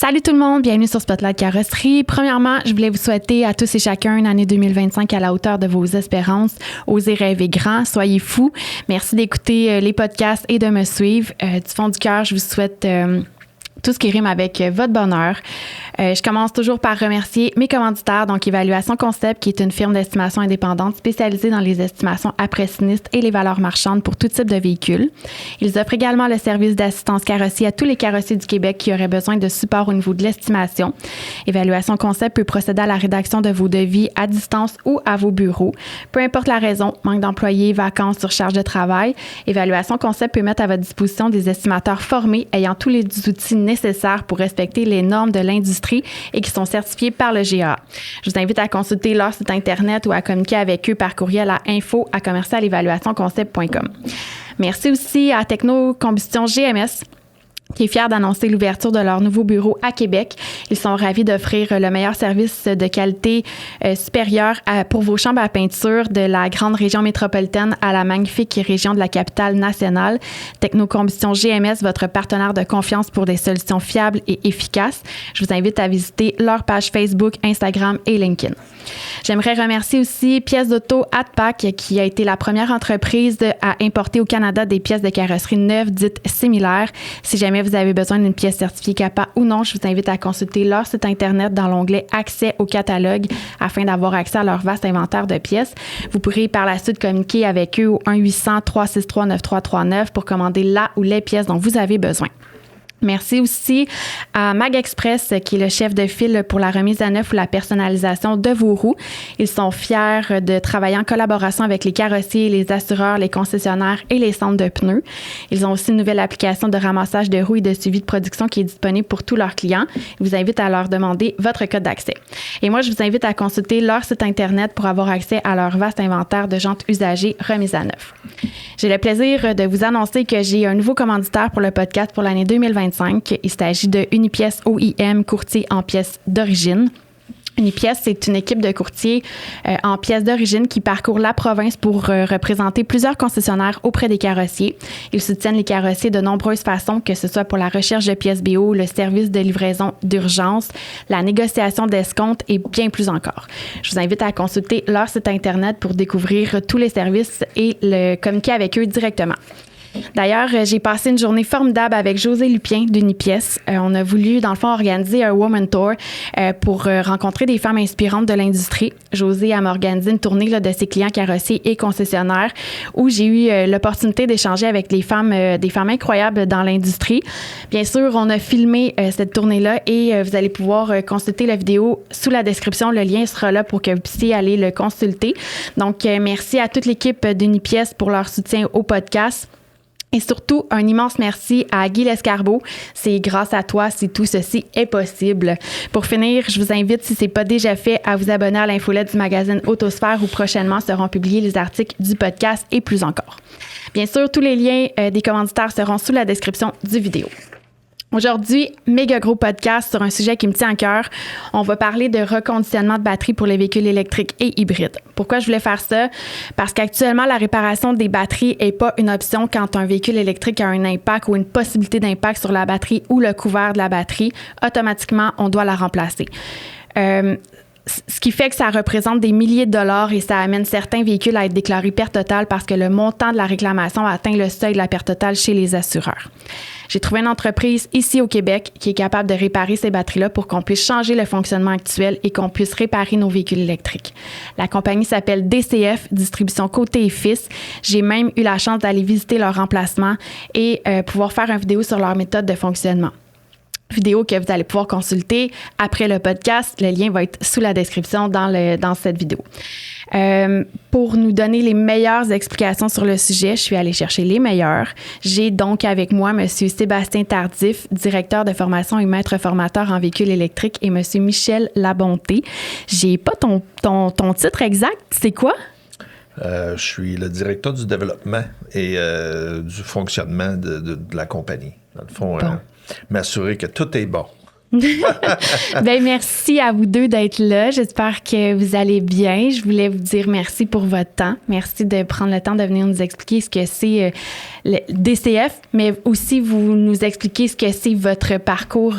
Salut tout le monde, bienvenue sur Spotlight Carrosserie. Premièrement, je voulais vous souhaiter à tous et chacun une année 2025 à la hauteur de vos espérances. Osez rêver grand, soyez fous. Merci d'écouter les podcasts et de me suivre. Du fond du cœur, je vous souhaite tout ce qui rime avec votre bonheur. Je commence toujours par remercier mes commanditaires, donc Évaluation Concept, qui est une firme d'estimation indépendante spécialisée dans les estimations après sinistre et les valeurs marchandes pour tout type de véhicules. Ils offrent également le service d'assistance carrossier à tous les carrossiers du Québec qui auraient besoin de support au niveau de l'estimation. Évaluation Concept peut procéder à la rédaction de vos devis à distance ou à vos bureaux. Peu importe la raison, manque d'employés, vacances, surcharge de travail, Évaluation Concept peut mettre à votre disposition des estimateurs formés ayant tous les outils nécessaires pour respecter les normes de l'industrie et qui sont certifiés par le GAA. Je vous invite à consulter leur site Internet ou à communiquer avec eux par courriel à info@commercialevaluationconcept.com. Merci aussi à Technocombustion GMS, qui est fier d'annoncer l'ouverture de leur nouveau bureau à Québec. Ils sont ravis d'offrir le meilleur service de qualité supérieure pour vos chambres à peinture de la grande région métropolitaine à la magnifique région de la capitale nationale. Technocombustion GMS, votre partenaire de confiance pour des solutions fiables et efficaces. Je vous invite à visiter leur page Facebook, Instagram et LinkedIn. J'aimerais remercier aussi Pièces d'Auto AdPack, qui a été la première entreprise à importer au Canada des pièces de carrosserie neuves dites similaires. Si jamais vous avez besoin d'une pièce certifiée CAPA ou non, je vous invite à consulter leur site Internet dans l'onglet Accès au catalogue afin d'avoir accès à leur vaste inventaire de pièces. Vous pourrez par la suite communiquer avec eux au 1-800-363-9339 pour commander la ou les pièces dont vous avez besoin. Merci aussi à Mag Express, qui est le chef de file pour la remise à neuf ou la personnalisation de vos roues. Ils sont fiers de travailler en collaboration avec les carrossiers, les assureurs, les concessionnaires et les centres de pneus. Ils ont aussi une nouvelle application de ramassage de roues et de suivi de production qui est disponible pour tous leurs clients. Je vous invite à leur demander votre code d'accès. Et moi, je vous invite à consulter leur site Internet pour avoir accès à leur vaste inventaire de jantes usagées remises à neuf. J'ai le plaisir de vous annoncer que j'ai un nouveau commanditaire pour le podcast pour l'année 2025. Il s'agit de Unipièces OIM, courtier en pièces d'origine. Unipièces, c'est une équipe de courtiers en pièces d'origine qui parcourt la province pour représenter plusieurs concessionnaires auprès des carrossiers. Ils soutiennent les carrossiers de nombreuses façons, que ce soit pour la recherche de pièces BO, le service de livraison d'urgence, la négociation d'escompte et bien plus encore. Je vous invite à consulter leur site Internet pour découvrir tous les services et le communiquer avec eux directement. D'ailleurs, j'ai passé une journée formidable avec José Lupien d'Unipièces. On a voulu, dans le fond, organiser un Woman Tour pour rencontrer des femmes inspirantes de l'industrie. José m'a organisé une tournée de ses clients carrossiers et concessionnaires où j'ai eu l'opportunité d'échanger avec des femmes incroyables dans l'industrie. Bien sûr, on a filmé cette tournée-là et vous allez pouvoir consulter la vidéo sous la description. Le lien sera là pour que vous puissiez aller le consulter. Donc, merci à toute l'équipe d'Unipièces pour leur soutien au podcast. Et surtout, un immense merci à Guy Lescarbot. C'est grâce à toi si tout ceci est possible. Pour finir, je vous invite, si ce n'est pas déjà fait, à vous abonner à l'infolette du magazine Autosphère où prochainement seront publiés les articles du podcast et plus encore. Bien sûr, tous les liens des commanditaires seront sous la description du vidéo. Aujourd'hui, méga gros podcast sur un sujet qui me tient à cœur. On va parler de reconditionnement de batteries pour les véhicules électriques et hybrides. Pourquoi je voulais faire ça? Parce qu'actuellement, la réparation des batteries n'est pas une option quand un véhicule électrique a un impact ou une possibilité d'impact sur la batterie ou le couvert de la batterie. Automatiquement, on doit la remplacer. Ce qui fait que ça représente des milliers de dollars et ça amène certains véhicules à être déclarés perte totale parce que le montant de la réclamation atteint le seuil de la perte totale chez les assureurs. J'ai trouvé une entreprise ici au Québec qui est capable de réparer ces batteries-là pour qu'on puisse changer le fonctionnement actuel et qu'on puisse réparer nos véhicules électriques. La compagnie s'appelle DCF, Distribution Côté et Fils. J'ai même eu la chance d'aller visiter leur emplacement et pouvoir faire une vidéo sur leur méthode de fonctionnement. Vidéo que vous allez pouvoir consulter après le podcast. Le lien va être sous la description dans cette vidéo. Pour nous donner les meilleures explications sur le sujet, je suis allée chercher les meilleurs. J'ai donc avec moi M. Sébastien Tardif, directeur de formation et maître formateur en véhicules électriques, et M. Michel Labonté. J'ai pas ton titre exact, c'est quoi? Je suis le directeur du développement et du fonctionnement de la compagnie. Dans le fond, m'assurer que tout est bon. Ben, merci à vous deux d'être là. J'espère que vous allez bien. Je voulais vous dire merci pour votre temps. Merci de prendre le temps de venir nous expliquer ce que c'est le DCF, mais aussi vous nous expliquer ce que c'est votre parcours.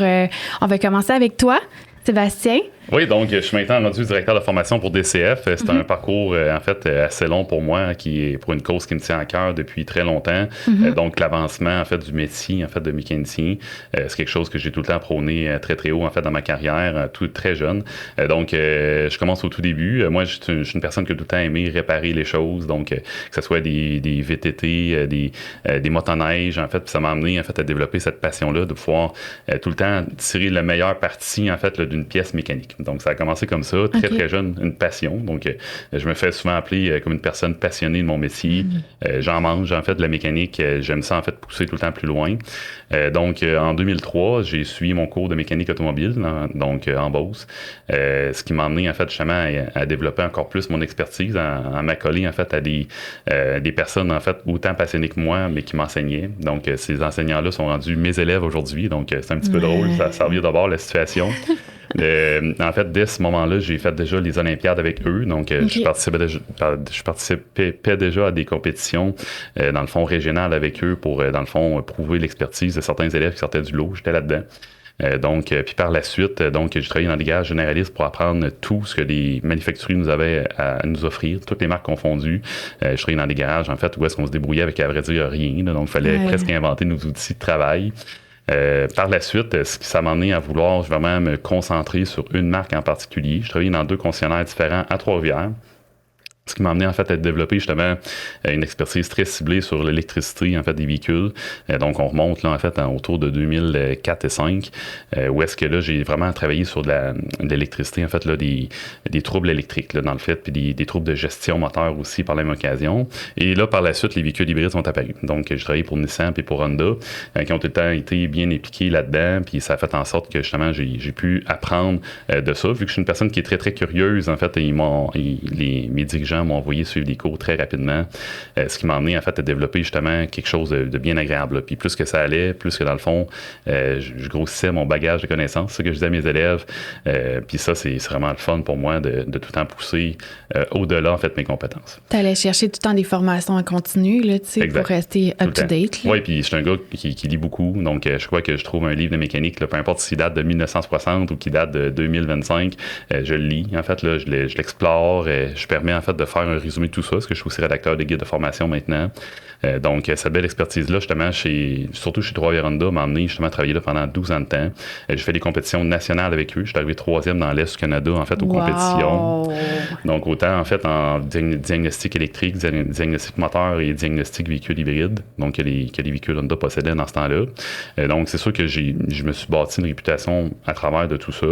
On va commencer avec toi, Sébastien. Oui, donc je suis maintenant rendu directeur de formation pour DCF. C'est un parcours en fait assez long pour moi, qui est pour une cause qui me tient à cœur depuis très longtemps. Donc l'avancement en fait du métier en fait de mécanicien, c'est quelque chose que j'ai tout le temps prôné très très haut en fait dans ma carrière, tout très jeune. Donc je commence au tout début. Moi, je suis une personne qui a tout le temps aimé réparer les choses, donc que ce soit des VTT, des motoneiges en fait. Puis ça m'a amené en fait à développer cette passion-là de pouvoir tout le temps tirer le meilleur parti en fait là, d'une pièce mécanique. Donc, ça a commencé comme ça, très, très jeune, une passion. Donc, je me fais souvent appeler comme une personne passionnée de mon métier. J'en mange, en fait, de la mécanique. J'aime ça, en fait, pousser tout le temps plus loin. Donc, en 2003, j'ai suivi mon cours de mécanique automobile, donc en Beauce, ce qui m'a amené, en fait, justement, à développer encore plus mon expertise, à m'accoler, en fait, à des personnes, en fait, autant passionnées que moi, mais qui m'enseignaient. Donc, ces enseignants-là sont rendus mes élèves aujourd'hui. Donc, c'est un petit peu drôle. Ça revient d'abord la situation. En fait, dès ce moment-là, j'ai fait déjà les Olympiades avec eux. Donc, je participais déjà à des compétitions, dans le fond, régionales avec eux pour, dans le fond, prouver l'expertise de certains élèves qui sortaient du lot. J'étais là-dedans. Puis par la suite, j'ai travaillé dans des garages généralistes pour apprendre tout ce que les manufacturiers nous avaient à nous offrir, toutes les marques confondues. Je travaillais dans des garages, en fait, où est-ce qu'on se débrouillait avec, à vrai dire, rien. Donc, il fallait presque inventer nos outils de travail. Par la suite, ça m'a amené à vouloir vraiment me concentrer sur une marque en particulier. Je travaillais dans 2 concessionnaires différents à Trois-Rivières. Ce qui m'a amené en fait à développer justement une expertise très ciblée sur l'électricité en fait des véhicules. Donc on remonte là en fait autour de 2004 et 2005, où est-ce que là j'ai vraiment travaillé sur de l'électricité en fait là des troubles électriques là, dans le fait, puis des troubles de gestion moteur aussi par la même occasion. Et là par la suite les véhicules hybrides sont apparus. Donc j'ai travaillé pour Nissan et pour Honda, qui ont tout le temps été bien impliqués là-dedans. Puis ça a fait en sorte que justement j'ai pu apprendre de ça, vu que je suis une personne qui est très très curieuse en fait. Mes dirigeants m'ont envoyé suivre des cours très rapidement, ce qui m'a amené en fait à développer justement quelque chose de bien agréable. Puis plus que ça allait, plus que dans le fond, je grossissais mon bagage de connaissances, c'est ce que je disais à mes élèves. Puis ça, c'est vraiment le fun pour moi de tout le temps pousser au-delà en fait mes compétences. Tu allais chercher tout le temps des formations en continu là, tu sais, pour rester up-to-date. Oui, puis je suis un gars qui lit beaucoup, donc je crois que je trouve un livre de mécanique, là, peu importe s'il date de 1960 ou qu'il date de 2025, je le lis. En fait, là, je l'explore, je permets en fait de faire un résumé de tout ça, parce que je suis aussi rédacteur de guide de formation maintenant. Donc, cette belle expertise-là, justement, surtout chez Trois-Rivières Honda, m'a amené justement à travailler là pendant 12 ans de temps. J'ai fait des compétitions nationales avec eux. Je suis arrivé 3e dans l'Est du Canada, en fait, aux compétitions. Donc, autant, en fait, en diagnostic électrique, diagnostic moteur et diagnostic véhicule hybride, donc que les véhicules Honda possédaient dans ce temps-là. Donc, c'est sûr que je me suis bâti une réputation à travers de tout ça.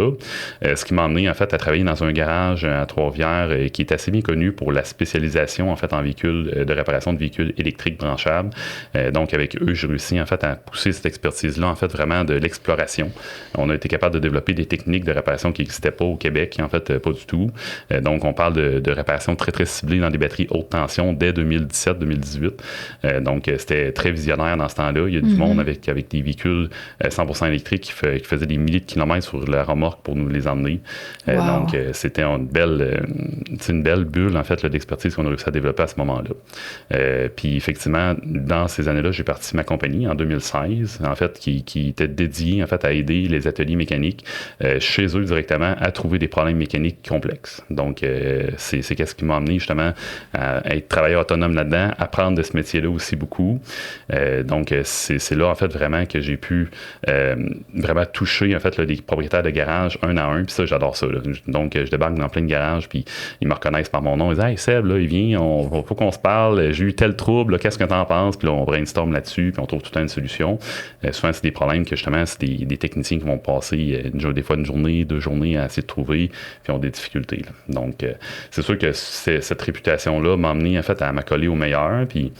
Ce qui m'a amené, en fait, à travailler dans un garage à Trois-Rivières qui est assez bien connu pour la spécialisation, en fait, en véhicules, de réparation de véhicules électriques branchables. Donc, avec eux, j'ai réussi, en fait, à pousser cette expertise-là, en fait, vraiment de l'exploration. On a été capable de développer des techniques de réparation qui n'existaient pas au Québec, en fait, pas du tout. Donc, on parle de réparation très, très ciblée dans des batteries haute tension dès 2017-2018. Donc, c'était très visionnaire dans ce temps-là. Il y a du monde avec des véhicules 100% électriques qui faisaient des milliers de kilomètres sur la remorque pour nous les emmener. Donc, c'était une belle bulle, en fait, là, d'expertise qu'on a réussi à développer à ce moment-là. Puis, effectivement, dans ces années-là, j'ai parti ma compagnie en 2016, en fait, qui était dédiée, en fait, à aider les ateliers mécaniques chez eux directement à trouver des problèmes mécaniques complexes. Donc, c'est qu'est-ce qui m'a amené, justement, à être travailleur autonome là-dedans, apprendre de ce métier-là aussi beaucoup. Donc, c'est là, en fait, vraiment que j'ai pu vraiment toucher, en fait, là, des propriétaires de garages un à un. Puis ça, j'adore ça, là. Donc, je débarque dans plein de garages, puis ils me reconnaissent par mon nom. Ils disent « Hey, Seb, là, il vient, faut qu'on se parle. J'ai eu tel trouble, là, qu'est-ce que t'en penses? » Puis là, on brainstorm là-dessus, puis on trouve tout le temps une solution. Souvent, c'est des problèmes que, justement, c'est des techniciens qui vont passer des fois une journée, 2 journées à essayer de trouver, puis ont des difficultés, là. Donc, c'est sûr que cette réputation-là m'a amené, en fait, à m'accoler au meilleur, puis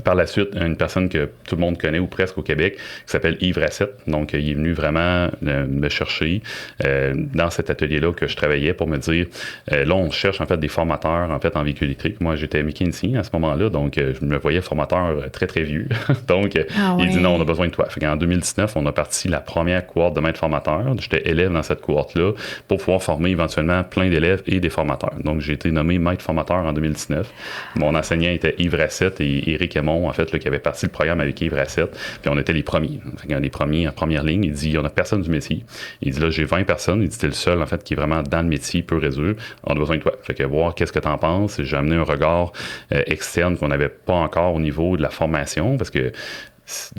Par la suite, une personne que tout le monde connaît ou presque au Québec, qui s'appelle Yves Racette. Donc, il est venu vraiment me chercher dans cet atelier-là que je travaillais pour me dire, là, on cherche en fait des formateurs en fait en véhicule électrique. Moi, j'étais mécanicien à ce moment-là, donc je me voyais formateur très, très vieux. Donc, il dit non, on a besoin de toi. Fait qu'en 2019, on a parti la première cohorte de maître formateur. J'étais élève dans cette cohorte-là pour pouvoir former éventuellement plein d'élèves et des formateurs. Donc, j'ai été nommé maître formateur en 2019. Mon enseignant était Yves Racette et Éric Aymon, en fait, là, qui avait parti le programme avec Yves Racette, puis on était les premiers. Les premiers en première ligne. Il dit, on n'a personne du métier. Il dit, là, j'ai 20 personnes. Il dit, t'es le seul, en fait, qui est vraiment dans le métier, peut résoudre. On a besoin de toi. Fait que voir qu'est-ce que t'en penses. J'ai amené un regard externe qu'on n'avait pas encore au niveau de la formation, parce que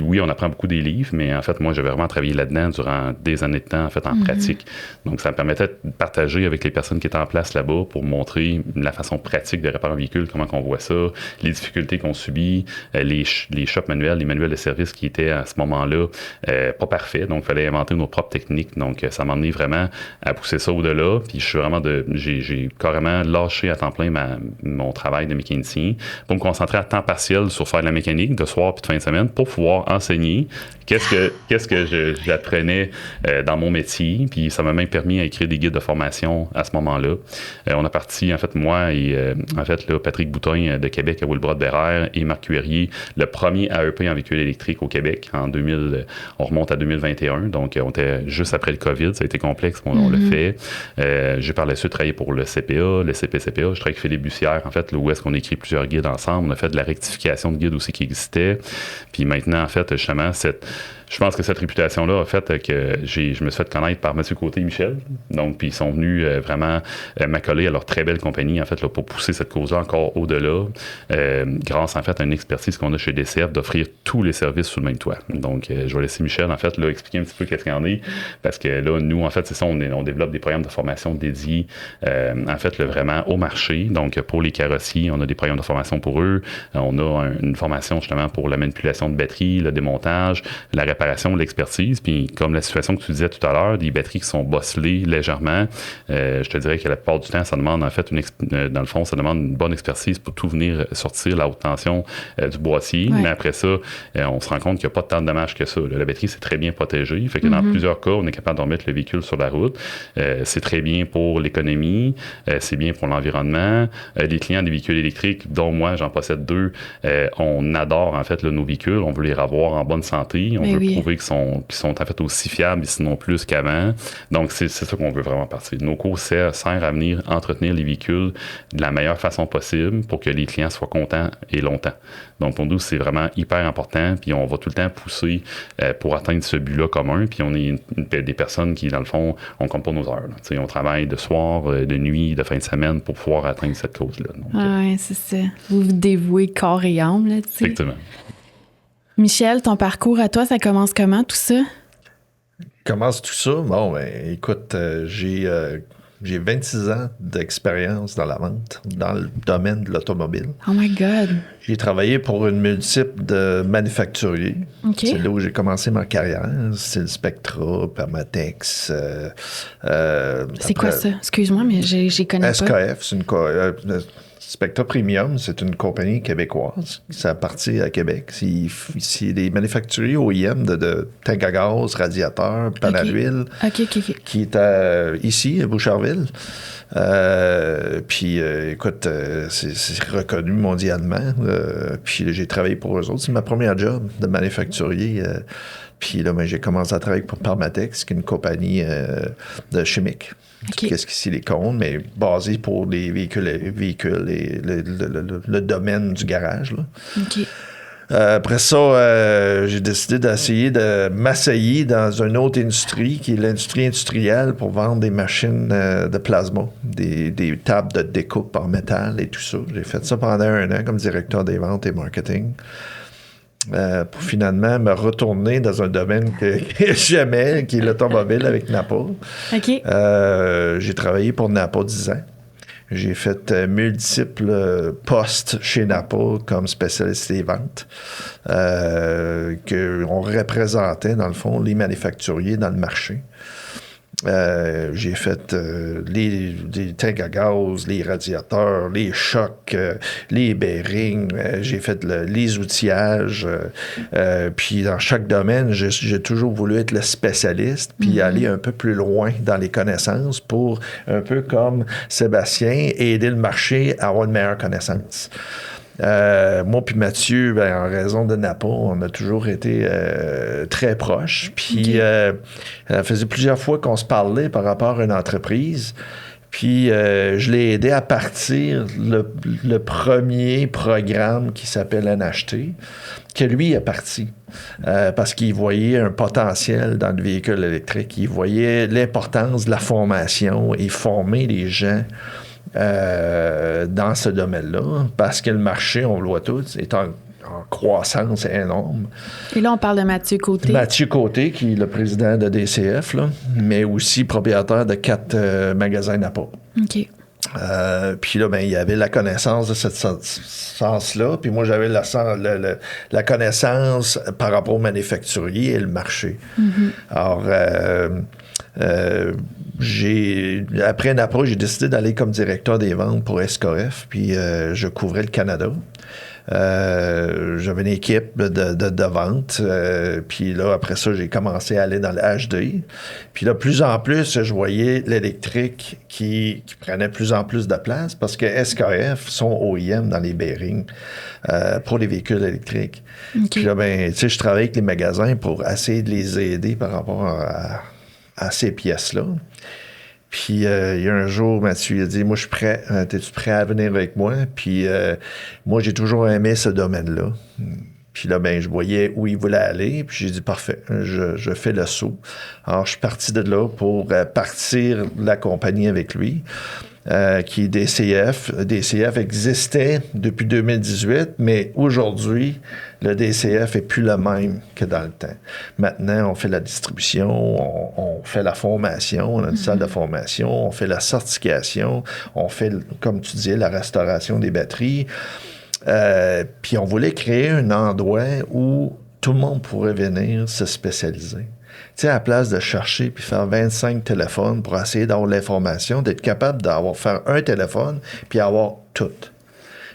oui, on apprend beaucoup des livres, mais en fait, moi, j'avais vraiment travaillé là-dedans durant des années de temps, en fait, en pratique. Donc, ça me permettait de partager avec les personnes qui étaient en place là-bas pour montrer la façon pratique de réparer un véhicule, comment on voit ça, les difficultés qu'on subit, les shops manuels, les manuels de service qui étaient à ce moment-là pas parfaits. Donc, il fallait inventer nos propres techniques. Donc, ça m'a amené vraiment à pousser ça au-delà. Puis, je suis vraiment j'ai carrément lâché à temps plein mon travail de mécanicien pour me concentrer à temps partiel sur faire de la mécanique de soir puis de fin de semaine pour pouvoir enseigner qu'est-ce que j'apprenais dans mon métier, puis ça m'a même permis à écrire des guides de formation à ce moment-là. On a parti, en fait, moi et en fait là, Patrick Boutin de Québec à Willbrod-Bérère et Marc Cuerier, le premier AEP en véhicule électrique au Québec en 2000, on remonte à 2021, donc on était juste après le COVID, ça a été complexe, on le fait. J'ai par la suite travaillé pour le CPA, le CPCPA, je travaille avec Philippe Bussière, en fait, là, où est-ce qu'on écrit plusieurs guides ensemble, on a fait de la rectification de guides aussi qui existait, puis maintenant, en fait, justement, je pense que cette réputation-là a fait que je me suis fait connaître par M. Côté et Michel. Donc, puis ils sont venus vraiment m'accoler à leur très belle compagnie, en fait, là, pour pousser cette cause-là encore au-delà, grâce, en fait, à une expertise qu'on a chez DCF d'offrir tous les services sous le même toit. Donc, je vais laisser Michel, en fait, là, expliquer un petit peu qu'est-ce qu'il y en est, parce que là, nous, en fait, c'est ça, on développe des programmes de formation dédiés, en fait, là, vraiment au marché. Donc, pour les carrossiers, on a des programmes de formation pour eux. On a une formation, justement, pour la manipulation de batteries, le démontage, la réparation, l'expertise, puis comme la situation que tu disais tout à l'heure, des batteries qui sont bosselées légèrement, je te dirais que la plupart du temps, ça demande en fait, dans le fond, ça demande une bonne expertise pour tout venir sortir la haute tension du boîtier, mais après ça, on se rend compte qu'il n'y a pas tant de dommages que ça. Là. La batterie, c'est très bien protégé, fait que dans plusieurs cas, on est capable de remettre le véhicule sur la route. C'est très bien pour l'économie, c'est bien pour l'environnement. Les clients des véhicules électriques, dont moi, j'en possède 2, on adore en fait là, nos véhicules, on veut les revoir en bonne santé, on veut prouver qu'ils sont en fait aussi fiables, sinon plus qu'avant. Donc, c'est ça qu'on veut vraiment partir. Nos cours sert à venir entretenir les véhicules de la meilleure façon possible pour que les clients soient contents et longtemps. Donc, pour nous, c'est vraiment hyper important. Puis, on va tout le temps pousser pour atteindre ce but-là commun. Puis, on est des personnes qui, dans le fond, on compte pas nos heures. On travaille de soir, de nuit, de fin de semaine pour pouvoir atteindre cette cause-là. Oui, c'est ça. Vous vous dévouez corps et âme, là, tu sais. Effectivement. Michel, ton parcours à toi, ça commence comment, tout ça? Commence tout ça? Bon, ben, écoute, j'ai 26 ans d'expérience dans la vente, dans le domaine de l'automobile. Oh my God! J'ai travaillé pour une multiple de manufacturiers. Okay. C'est là où j'ai commencé ma carrière. C'est le Spectra, Permatex. C'est quoi ça? Excuse-moi, mais j'y connais SKF, pas. c'est Spectra Premium, c'est une compagnie québécoise. Ça appartient à Québec. C'est des manufacturiers OEM de tanks à gaz, radiateurs, panne à l'huile, qui est ici, à Boucherville. Puis, écoute, c'est reconnu mondialement. Puis, j'ai travaillé pour eux autres. C'est ma première job de manufacturier. Puis là, j'ai commencé à travailler pour Permatex, qui est une compagnie de chimique. Okay. Qu'est-ce que silicone, mais basé pour les véhicules et le domaine du garage. Là. Okay. Après ça, j'ai décidé d'essayer de m'asseyer dans une autre industrie, qui est l'industrie industrielle, pour vendre des machines de plasma, des tables de découpe en métal et tout ça. J'ai fait ça pendant 1 an comme directeur des ventes et marketing. Pour finalement me retourner dans un domaine que j'aimais, qui est l'automobile avec Napa. Okay. J'ai travaillé pour Napa 10 ans. J'ai fait multiples postes chez Napa comme spécialiste des ventes, qu'on représentait, dans le fond, les manufacturiers dans le marché. J'ai fait les tanks à gaz, les radiateurs, les chocs, les bearings. J'ai fait les outillages. Puis dans chaque domaine, j'ai toujours voulu être le spécialiste puis aller un peu plus loin dans les connaissances pour, un peu comme Sébastien, aider le marché à avoir une meilleure connaissance. Moi puis Mathieu, en raison de Napa, on a toujours été très proches. Puis, ça faisait plusieurs fois qu'on se parlait par rapport à une entreprise. Puis, je l'ai aidé à partir le premier programme qui s'appelle NHT, que lui est parti. Parce qu'il voyait un potentiel dans le véhicule électrique. Il voyait l'importance de la formation et former les gens dans ce domaine-là, parce que le marché, on le voit tous, est en croissance énorme. Et là, on parle de Mathieu Côté. Mathieu Côté, qui est le président de DCF, là, mais aussi propriétaire de 4 magasins Napa. OK. Puis là, il y avait la connaissance de cette sens-là, puis moi, j'avais la connaissance par rapport au manufacturier et le marché. Alors, après Napa, j'ai décidé d'aller comme directeur des ventes pour SKF, puis je couvrais le Canada. J'avais une équipe de vente, puis là, après ça, j'ai commencé à aller dans le HD. Puis là, plus en plus, je voyais l'électrique qui prenait plus en plus de place parce que SKF sont OEM dans les bearings pour les véhicules électriques. Okay. Puis là, je travaillais avec les magasins pour essayer de les aider par rapport à ces pièces-là. Puis, il y a un jour, Mathieu a dit, moi, je suis prêt. T'es-tu prêt à venir avec moi? Puis, moi, j'ai toujours aimé ce domaine-là. Puis là, je voyais où il voulait aller. Puis, j'ai dit, parfait, je fais le saut. Alors, je suis parti de là pour partir la compagnie avec lui. Qui est DCF. DCF existait depuis 2018, mais aujourd'hui, le DCF est plus le même que dans le temps. Maintenant, on fait la distribution, on fait la formation, on a une salle de formation, on fait la certification, on fait, comme tu disais, la restauration des batteries. Puis on voulait créer un endroit où tout le monde pourrait venir se spécialiser. Tu sais, à la place de chercher puis faire 25 téléphones pour essayer d'avoir l'information, d'être capable faire un téléphone puis avoir tout.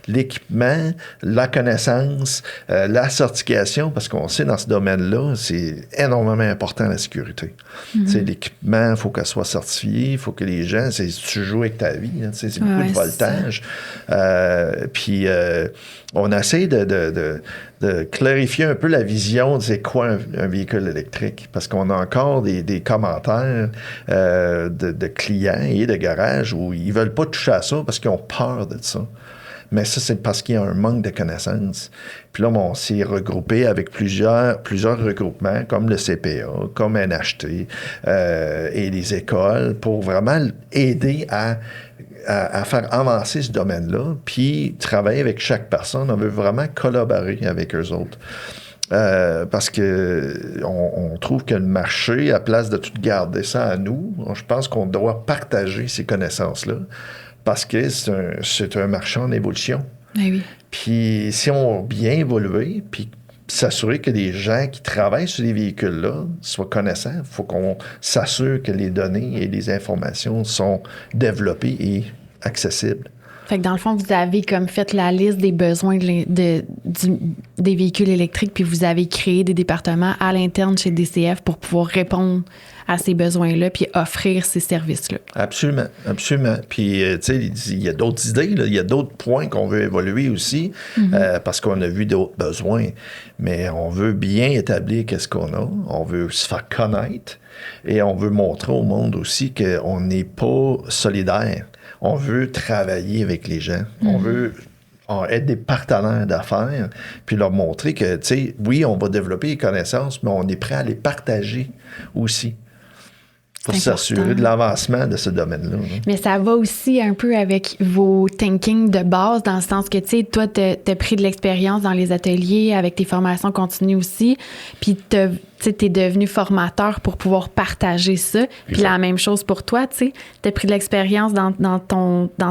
L'équipement, la connaissance, la certification, parce qu'on sait dans ce domaine-là, c'est énormément important la sécurité. Tu sais, l'équipement, il faut qu'elle soit certifiée, il faut que les gens, tu joues avec ta vie, hein, c'est beaucoup de voltage. Puis on essaie de clarifier un peu la vision de c'est quoi un véhicule électrique, parce qu'on a encore des commentaires de clients et de garages où ils veulent pas toucher à ça parce qu'ils ont peur de ça. Mais ça, c'est parce qu'il y a un manque de connaissances. Puis là, on s'est regroupé avec plusieurs regroupements, comme le CPA, comme NHT et les écoles, pour vraiment aider à faire avancer ce domaine-là, puis travailler avec chaque personne. On veut vraiment collaborer avec eux autres. Parce que on trouve que le marché, à place de tout garder ça à nous, je pense qu'on doit partager ces connaissances-là. Parce que c'est un marché en évolution. Oui. Puis si on a bien évolué, puis s'assurer que les gens qui travaillent sur les véhicules-là soient connaissants, il faut qu'on s'assure que les données et les informations sont développées et accessibles. Fait que dans le fond, vous avez comme fait la liste des besoins des véhicules électriques, puis vous avez créé des départements à l'interne chez DCF pour pouvoir répondre à ces besoins-là, puis offrir ces services-là. Absolument, absolument. Puis, tu sais, il y a d'autres idées, là, il y a d'autres points qu'on veut évoluer aussi, parce qu'on a vu d'autres besoins. Mais on veut bien établir qu'est-ce qu'on a, on veut se faire connaître, et on veut montrer au monde aussi qu'on n'est pas solidaire. On veut travailler avec les gens. On veut être des partenaires d'affaires, puis leur montrer que, tu sais, oui, on va développer les connaissances, mais on est prêt à les partager aussi pour s'assurer de l'avancement de ce domaine-là. Mais ça va aussi un peu avec vos thinking de base, dans le sens que, tu sais, toi, t'as pris de l'expérience dans les ateliers avec tes formations continues aussi, puis t'es devenu formateur pour pouvoir partager ça. Puis la même chose pour toi, tu sais. T'as pris de l'expérience dans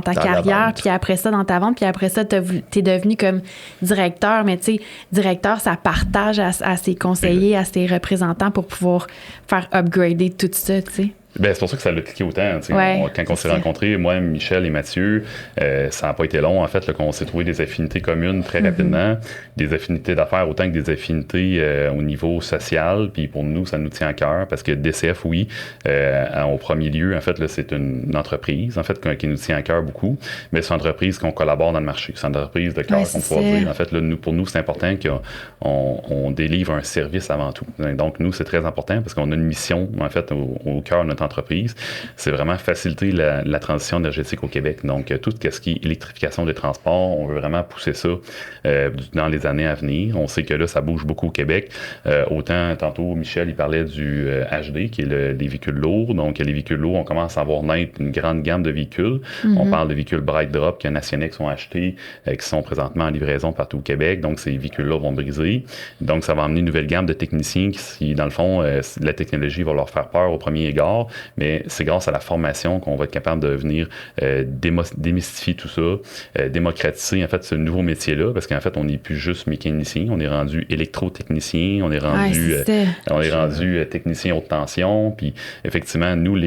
ta carrière, puis après ça, dans ta vente, puis après ça, t'es devenu comme directeur. Mais tu sais, directeur, ça partage à ses conseillers, à ses représentants pour pouvoir faire upgrader tout ça, tu sais. Ben, c'est pour ça que ça l'a cliqué autant. Quand on s'est ça. rencontrés, moi, Michel et Mathieu, ça n'a pas été long, en fait, là, qu'on s'est trouvé des affinités communes très rapidement, des affinités d'affaires autant que des affinités au niveau social. Puis pour nous, ça nous tient à cœur parce que DCF, oui, au premier lieu, en fait, là, c'est une entreprise, en fait, qui nous tient à cœur beaucoup, mais c'est une entreprise qu'on collabore dans le marché. C'est une entreprise de cœur qu'on pourrait dire. En fait, là, pour nous, c'est important qu'on délivre un service avant tout. Donc, nous, c'est très important parce qu'on a une mission, en fait, au cœur de notre entreprise. C'est vraiment faciliter la transition énergétique au Québec. Donc, tout ce qui est électrification des transports, on veut vraiment pousser ça dans les années à venir. On sait que là, ça bouge beaucoup au Québec. Autant, tantôt, Michel, il parlait du HD, qui est les véhicules lourds. Donc, les véhicules lourds, on commence à voir naître une grande gamme de véhicules. On parle de véhicules Bright Drop que Nationex sont achetés, qui sont présentement en livraison partout au Québec. Donc, ces véhicules-là vont briser. Donc, ça va amener une nouvelle gamme de techniciens qui, dans le fond, la technologie va leur faire peur au premier égard, mais c'est grâce à la formation qu'on va être capable de venir démystifier tout ça, démocratiser, en fait, ce nouveau métier-là, parce qu'en fait, on n'est plus juste mécanicien, on est rendu électrotechnicien, on est rendu technicien haute tension, puis effectivement, nous,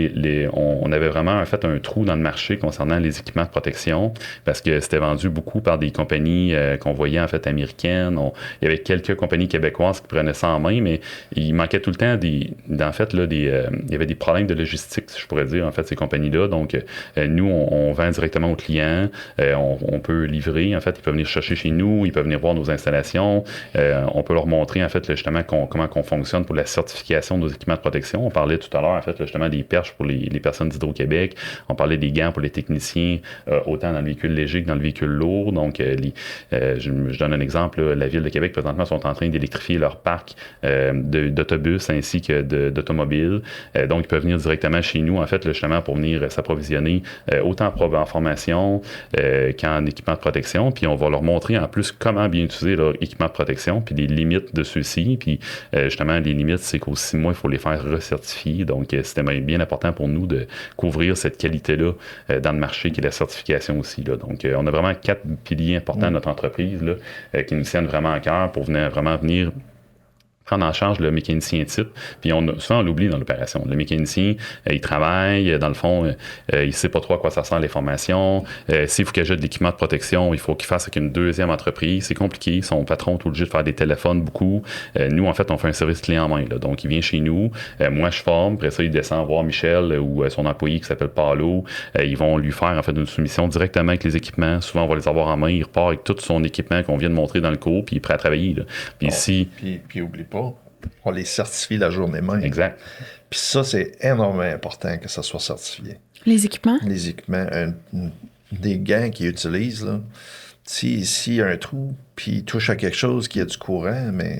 on avait vraiment en fait un trou dans le marché concernant les équipements de protection, parce que c'était vendu beaucoup par des compagnies qu'on voyait en fait américaines. Il y avait quelques compagnies québécoises qui prenaient ça en main, mais il manquait tout le temps il y avait des problèmes de logistique, si je pourrais dire, en fait, ces compagnies-là. Donc, nous, on vend directement aux clients, on peut livrer, en fait, ils peuvent venir chercher chez nous, ils peuvent venir voir nos installations, on peut leur montrer, en fait, justement, comment on fonctionne pour la certification de nos équipements de protection. On parlait tout à l'heure, en fait, justement, des perches pour les personnes d'Hydro-Québec, on parlait des gants pour les techniciens, autant dans le véhicule léger que dans le véhicule lourd. Donc, je donne un exemple, la Ville de Québec, présentement, sont en train d'électrifier leur parc d'autobus ainsi que d'automobiles. Donc, ils peuvent venir directement chez nous, en fait, justement, pour venir s'approvisionner autant en formation qu'en équipement de protection. Puis, on va leur montrer en plus comment bien utiliser leur équipement de protection, puis les limites de ceux-ci. Puis, justement, les limites, c'est qu'au 6 mois, il faut les faire recertifier. Donc, c'était bien important pour nous de couvrir cette qualité-là dans le marché, qui est la certification aussi. Là. Donc, on a vraiment 4 piliers importants de notre entreprise là, qui nous tiennent vraiment à cœur pour vraiment venir prendre en charge le mécanicien type. Puis souvent, on l'oublie dans l'opération. Le mécanicien, il travaille, dans le fond, il ne sait pas trop à quoi ça sert les formations. S'il faut qu'il achète de l'équipement de protection, il faut qu'il fasse avec une deuxième entreprise. C'est compliqué. Son patron est obligé de faire des téléphones beaucoup. Nous, en fait, on fait un service clé en main. Là. Donc, il vient chez nous. Moi, je forme. Après ça, il descend voir Michel ou son employé qui s'appelle Paulo. Ils vont lui faire, en fait, une soumission directement avec les équipements. Souvent, on va les avoir en main. Il repart avec tout son équipement qu'on vient de montrer dans le cours, puis il est prêt à travailler. Là. Puis oublie pas, on les certifie la journée même. Exact. Puis ça, c'est énormément important que ça soit certifié. Les équipements? Les équipements, des gants qu'ils utilisent, là. S'il y a un trou, puis il touche à quelque chose qui a du courant, mais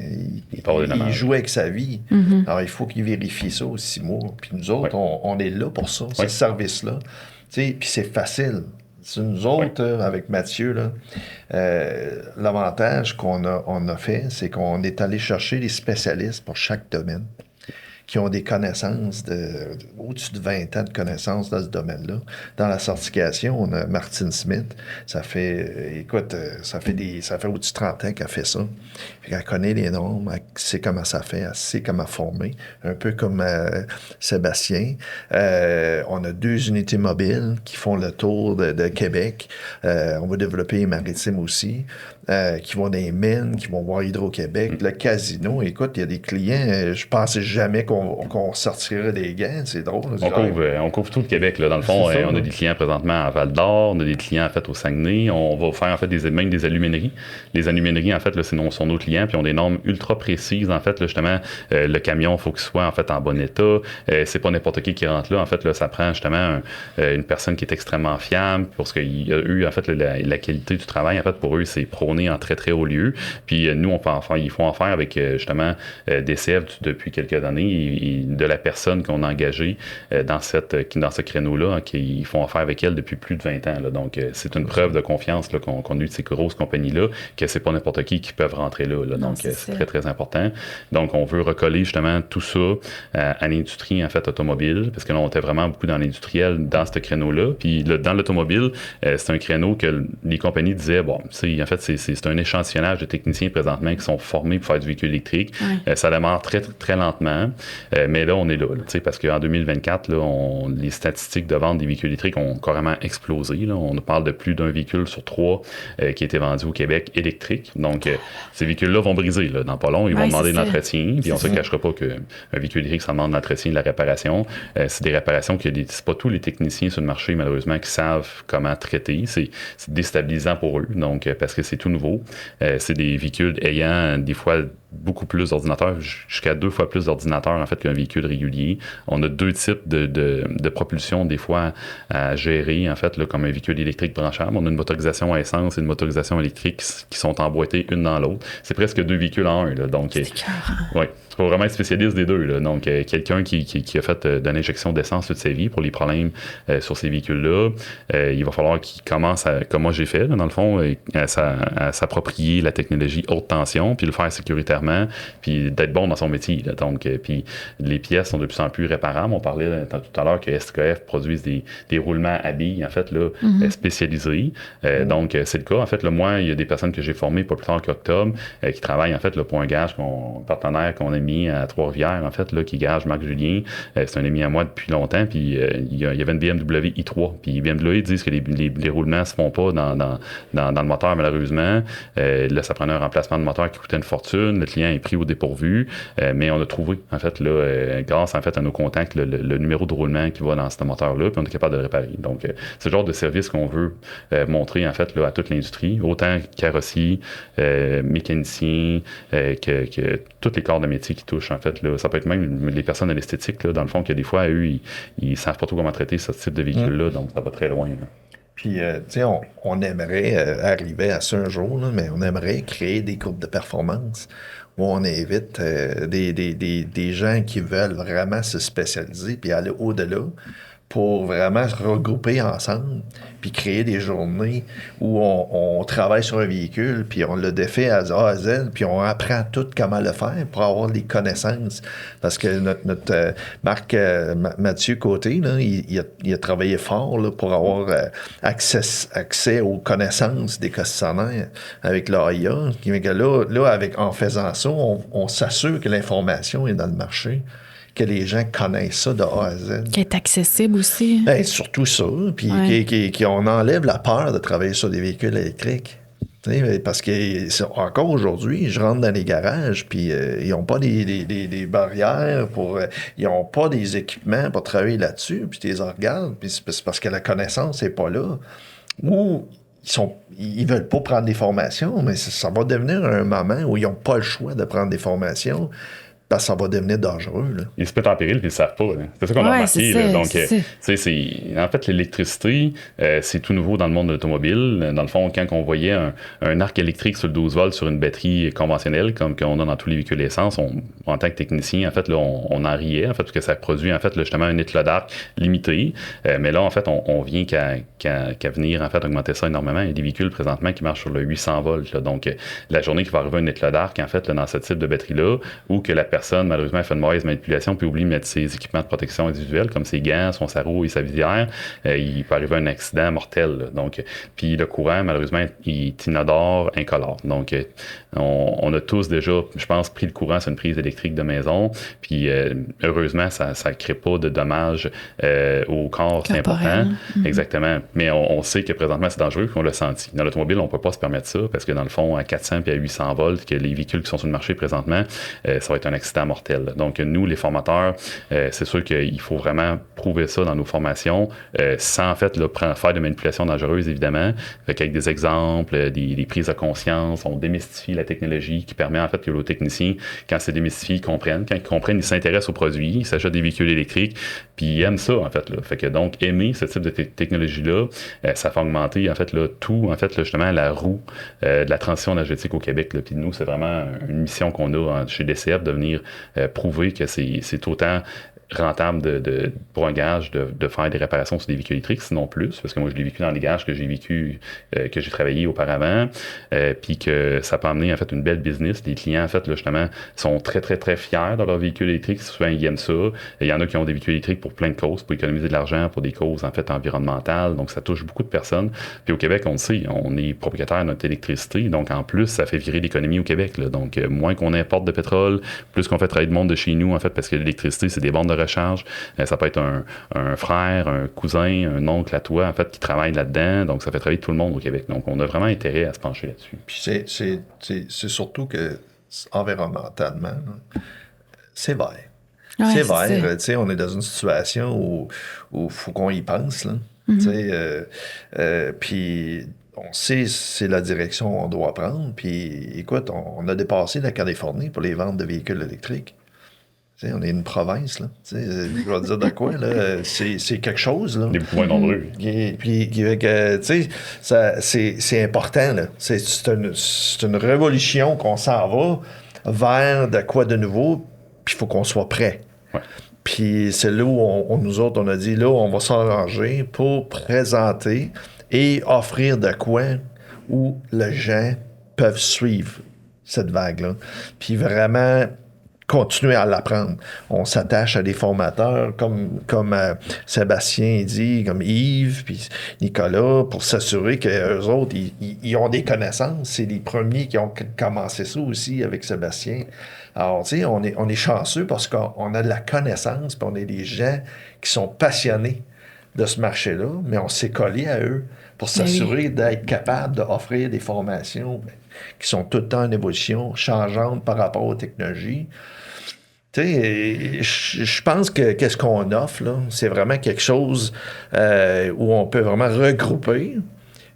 il joue avec sa vie. Mm-hmm. Alors, il faut qu'il vérifie ça aux 6 mois. Puis nous autres, on est là pour ça, ce service-là. Puis c'est facile. C'est nous autres, avec Mathieu, là, l'avantage qu'on a fait, c'est qu'on est allé chercher des spécialistes pour chaque domaine qui ont des connaissances, au-dessus de 20 ans de connaissances dans ce domaine-là. Dans la certification, on a Martine Smith. Ça fait au-dessus de 30 ans qu'elle fait ça. Elle connaît les normes, elle sait comment ça fait, elle sait comment former. Un peu comme Sébastien. On a 2 unités mobiles qui font le tour de Québec. On va développer les maritimes aussi, qui vont dans les mines, qui vont voir Hydro-Québec. Le casino, écoute, il y a des clients, je pensais jamais qu'on sortirait des gants, c'est drôle. On couvre tout le Québec, là. Dans le fond, on a des clients présentement à Val-d'Or, on a des clients, en fait, au Saguenay, on va faire, en fait, même des alumineries. Les alumineries, en fait, là, sont nos clients, puis ont des normes ultra précises, en fait, là, justement, le camion, il faut qu'il soit, en fait, en bon état, c'est pas n'importe qui rentre là, en fait, là, ça prend, justement, une personne qui est extrêmement fiable, parce qu'il y a eu, en fait, la qualité du travail, en fait, pour eux, c'est prôné en très, très haut lieu, puis nous, il faut en faire avec, justement, DCF depuis quelques années, et de la personne qu'on a engagée dans ce créneau-là, qu'ils font affaire avec elle depuis plus de 20 ans. Là. Donc, c'est une preuve de confiance là, qu'on a eu de ces grosses compagnies-là, que c'est pas n'importe qui peuvent rentrer là. Là. Donc, c'est très, très important. Donc, on veut recoller justement tout ça à l'industrie, en fait, automobile, parce que là, on était vraiment beaucoup dans l'industriel, dans ce créneau-là. Puis, dans l'automobile, c'est un créneau que les compagnies disaient, bon, en fait, c'est un échantillonnage de techniciens présentement qui sont formés pour faire du véhicule électrique. Ça démarre très, très lentement. Mais là, on est là parce qu'en 2024, là, les statistiques de vente des véhicules électriques ont carrément explosé. Là. On parle de plus d'un véhicule sur 3 qui a été vendu au Québec électrique. Donc, ces véhicules-là vont briser là, dans pas long. Ils vont demander de l'entretien. Puis on ne se cachera pas qu'un véhicule électrique, ça demande de l'entretien et de la réparation. C'est des réparations que c'est pas tous les techniciens sur le marché, malheureusement, qui savent comment traiter. C'est déstabilisant pour eux, donc parce que c'est tout nouveau. C'est des véhicules ayant des fois beaucoup plus d'ordinateurs, jusqu'à 2 fois plus d'ordinateurs en fait qu'un véhicule régulier. On a 2 types de propulsion des fois à gérer en fait là, comme un véhicule électrique branchable. On a une motorisation à essence et une motorisation électrique qui sont emboîtées une dans l'autre. C'est presque 2 véhicules en un. Là, donc, ouais. Il faut vraiment être spécialiste des deux. Là. Donc, quelqu'un qui a fait de l'injection d'essence toute sa vie pour les problèmes sur ces véhicules-là, il va falloir qu'il commence, comme moi j'ai fait, là, dans le fond, à s'approprier la technologie haute tension, puis le faire sécuritairement, puis d'être bon dans son métier. Là. Donc, puis les pièces sont de plus en plus réparables. On parlait tout à l'heure que SKF produisent des roulements à billes, en fait, là, spécialisés. Donc, c'est le cas. En fait, là, moi, il y a des personnes que j'ai formées pas plus tard qu'octobre qui travaillent, en fait, là, pour un gage, un partenaire qu'on a mis à Trois-Rivières, en fait, là, qui gage Marc Julien. C'est un ami à moi depuis longtemps, puis il y avait une BMW i3, puis BMW disent que les roulements se font pas dans le moteur, malheureusement. Là, ça prenait un remplacement de moteur qui coûtait une fortune. Le client est pris au dépourvu, mais on a trouvé, en fait, là, grâce, en fait, à nos contacts, le numéro de roulement qui va dans ce moteur-là, puis on est capable de le réparer. Donc, c'est le genre de service qu'on veut montrer, en fait, là, à toute l'industrie, autant carrossier, mécanicien, que tous les corps de métier qui touchent, en fait. Là. Ça peut être même les personnes à l'esthétique, là, dans le fond, que des fois, eux, ils savent pas trop comment traiter ce type de véhicule-là, donc ça va très loin. Là. Puis, tu sais, on aimerait arriver à ça un jour, là, mais on aimerait créer des groupes de performance où on invite des gens qui veulent vraiment se spécialiser puis aller au-delà pour vraiment se regrouper ensemble puis créer des journées où on travaille sur un véhicule puis on le défait à A à Z puis on apprend tout comment le faire pour avoir des connaissances. Parce que notre Marc Mathieu Côté, là, il a travaillé fort là, pour avoir accès aux connaissances des concessionnaires avec l'AIA. Là, en faisant ça, on s'assure que l'information est dans le marché, que les gens connaissent ça de A à Z. Qui est accessible aussi. Ben, surtout ça. Puis qu'on enlève la peur de travailler sur des véhicules électriques. Parce que encore aujourd'hui, je rentre dans les garages, puis ils n'ont pas des barrières, ils n'ont pas des équipements pour travailler là-dessus, puis tu les regardes, puis c'est parce que la connaissance n'est pas là. Ou ils veulent pas prendre des formations, mais ça va devenir un moment où ils n'ont pas le choix de prendre des formations. Parce que ça va devenir dangereux. Là. Ils se mettent en péril puis ils ne savent pas. Là. C'est ça qu'on a remarqué. Là. Donc, en fait, l'électricité, c'est tout nouveau dans le monde de l'automobile. Dans le fond, quand on voyait un arc électrique sur le 12 volts sur une batterie conventionnelle, comme qu'on a dans tous les véhicules essence, en tant que technicien, en fait, là, on en riait, en fait, parce que ça produit, en fait, là, justement, un éclat d'arc limité. Mais là, en fait, on vient qu'à venir, en fait, augmenter ça énormément. Il y a des véhicules, présentement, qui marchent sur le 800 volts. Là. Donc, la journée qu'il va arriver un éclat d'arc, en fait, là, dans ce type de batterie-là, ou que la personne, malheureusement, fait une mauvaise manipulation puis oublie de mettre ses équipements de protection individuelle, comme ses gants, son sarrau et sa visière, il peut arriver un accident mortel. Là. Donc, puis le courant, malheureusement, il est inodore, incolore. Donc, on a tous déjà, je pense, pris le courant sur une prise électrique de maison. Puis, heureusement, ça ne crée pas de dommages au corps, c'est important. Exactement. Mais on sait que présentement, c'est dangereux, qu'on l'a senti. Dans l'automobile, on ne peut pas se permettre ça, parce que dans le fond, à 400 puis à 800 volts, que les véhicules qui sont sur le marché présentement, ça va être un accident mortel. Donc, nous, les formateurs, c'est sûr qu'il faut vraiment prouver ça dans nos formations, sans, en fait, là, faire de manipulations dangereuses, évidemment. Avec des exemples, des prises de conscience, on démystifie la technologie qui permet, en fait, que les techniciens, quand c'est démystifié, ils comprennent. Quand ils comprennent, ils s'intéressent aux produits, ils s'achètent des véhicules électriques, puis ils aiment ça, en fait. Là. Fait que donc, aimer ce type de technologie-là, ça fait augmenter, en fait, là, tout, en fait, là, justement, la roue de la transition énergétique au Québec. Puis nous, c'est vraiment une mission qu'on a chez DCF de venir prouver que c'est autant rentable pour un garage de faire des réparations sur des véhicules électriques, sinon plus, parce que moi, je l'ai vécu dans les garages que j'ai travaillé auparavant, puis que ça peut amener, en fait, une belle business. Les clients, en fait, là, justement, sont très, très, très fiers de leur véhicule électrique. Souvent, ils aiment ça. Il y en a qui ont des véhicules électriques pour plein de causes, pour économiser de l'argent, pour des causes, en fait, environnementales. Donc, ça touche beaucoup de personnes. Puis au Québec, on le sait, on est propriétaire de notre électricité. Donc, en plus, ça fait virer l'économie au Québec, là. Donc, moins qu'on importe de pétrole, plus qu'on fait travailler de monde de chez nous, en fait, parce que l'électricité, c'est des bornes de recharge. Ça peut être un frère, un cousin, un oncle à toi, en fait, qui travaille là-dedans. Donc, ça fait travailler tout le monde au Québec. Donc, on a vraiment intérêt à se pencher là-dessus. Puis c'est surtout que, environnementalement, là, c'est vert. Ouais, c'est c'est vert. Tu sais, on est dans une situation où il faut qu'on y pense, là. Tu sais, puis on sait c'est la direction qu'on doit prendre. Puis, écoute, on a dépassé la Californie pour les ventes de véhicules électriques. Tu sais, on est une province, là. Tu sais, je vais dire de quoi, là. C'est quelque chose, là. On est beaucoup moins nombreux. Puis, tu sais, c'est important, là. C'est une révolution qu'on s'en va vers de quoi de nouveau, puis il faut qu'on soit prêt. Ouais. Puis c'est là où nous autres, on a dit, là, on va s'arranger pour présenter et offrir de quoi où les gens peuvent suivre cette vague-là. Puis vraiment continuer à l'apprendre. On s'attache à des formateurs comme Sébastien dit, comme Yves, puis Nicolas, pour s'assurer qu'eux autres, ils ont des connaissances. C'est les premiers qui ont commencé ça aussi avec Sébastien. Alors, tu sais, on est chanceux parce qu'on a de la connaissance, puis on est des gens qui sont passionnés de ce marché-là, mais on s'est collé à eux pour s'assurer d'être capable d'offrir des formations qui sont tout le temps en évolution, changeantes par rapport aux technologies. Tu sais, je pense que qu'est-ce qu'on offre, là, c'est vraiment quelque chose où on peut vraiment regrouper,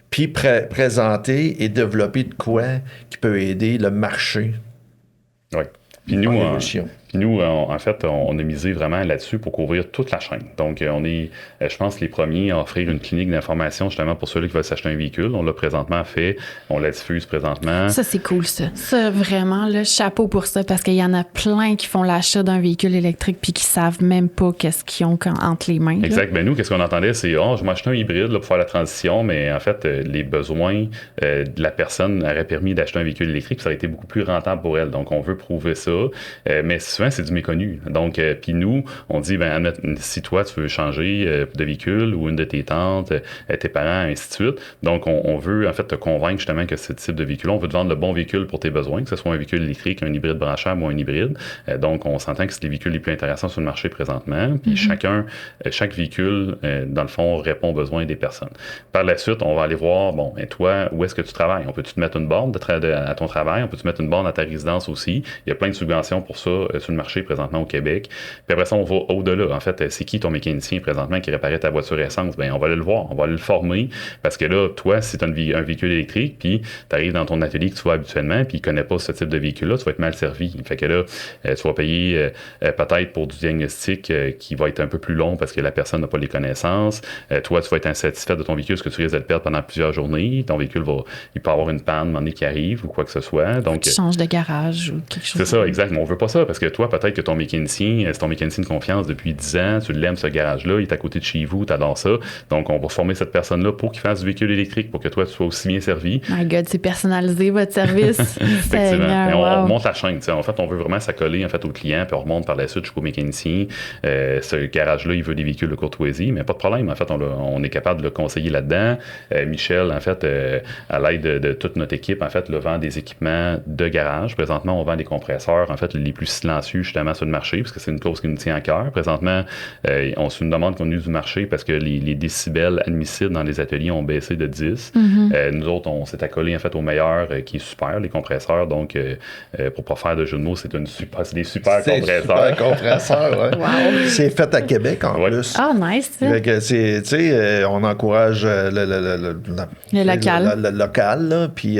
puis présenter et développer de quoi qui peut aider le marché. Oui. Puis nous, en fait, on a misé vraiment là-dessus pour couvrir toute la chaîne. Donc, on est, je pense, les premiers à offrir une clinique d'information justement pour ceux qui veulent s'acheter un véhicule. On l'a présentement fait, on la diffuse présentement. Ça, c'est cool, ça. Ça, vraiment, là, chapeau pour ça, parce qu'il y en a plein qui font l'achat d'un véhicule électrique puis qui savent même pas qu'est-ce qu'ils ont entre les mains. Exact. Ben nous, qu'est-ce qu'on entendait, c'est je m'achète un hybride là, pour faire la transition, mais en fait, les besoins de la personne auraient permis d'acheter un véhicule électrique, puis ça aurait été beaucoup plus rentable pour elle. Donc, on veut prouver ça. Mais souvent, c'est du méconnu. Donc, puis nous, on dit, si toi, tu veux changer de véhicule ou une de tes tantes, tes parents, ainsi de suite. Donc, on veut, en fait, te convaincre justement que ce type de véhicule, on veut te vendre le bon véhicule pour tes besoins, que ce soit un véhicule électrique, un hybride branchable ou un hybride. Donc, on s'entend que c'est les véhicules les plus intéressants sur le marché présentement. Puis chaque véhicule, dans le fond, répond aux besoins des personnes. Par la suite, on va aller voir, toi, où est-ce que tu travailles? On peut-tu te mettre une borne à ton travail? On peut te mettre une borne à ta résidence aussi? Il y a plein de subventions pour ça sur le marché présentement au Québec. Puis après ça, on va au-delà. En fait, c'est qui ton mécanicien présentement qui réparait ta voiture essence? On va aller le voir, on va aller le former, parce que là, toi, si tu as un véhicule électrique, puis tu arrives dans ton atelier que tu vois habituellement, puis il ne connaît pas ce type de véhicule-là, tu vas être mal servi. Fait que là, tu vas payer peut-être pour du diagnostic qui va être un peu plus long parce que la personne n'a pas les connaissances. Toi, tu vas être insatisfait de ton véhicule, parce que tu risques de le perdre pendant plusieurs journées. Ton véhicule il peut avoir une panne, un moment donné qui arrive ou quoi que ce soit. Donc, tu changes de garage ou quelque chose. C'est ça, exact. Mais on veut pas ça, parce que toi, peut-être que ton mécanicien, c'est ton mécanicien de confiance depuis 10 ans, tu l'aimes ce garage-là, il est à côté de chez vous, tu adores ça. Donc, on va former cette personne-là pour qu'il fasse du véhicule électrique, pour que toi, tu sois aussi bien servi. My God, c'est personnalisé votre service. Effectivement. On remonte la chaîne. En fait, on veut vraiment s'accoler en fait, au client, puis on remonte par la suite jusqu'au mécanicien. Ce garage-là, il veut des véhicules de courtoisie, mais pas de problème. En fait, on est capable de le conseiller là-dedans. Michel, en fait, à l'aide de toute notre équipe, en fait, vend des équipements de garage. Présentement, on vend des compresseurs, en fait, les plus silencieux, justement, sur le marché, parce que c'est une cause qui nous tient à cœur. Présentement, c'est une demande qu'on a eu du marché parce que les décibels admissibles dans les ateliers ont baissé de 10. Nous autres, on s'est accolé, en fait, au meilleur, qui est super, les compresseurs. Donc, pour pas faire de jeu de mots, c'est des super compresseurs. Super compresseurs, ouais. Wow. C'est fait à Québec, en plus. Ah, nice. On encourage le local, là, puis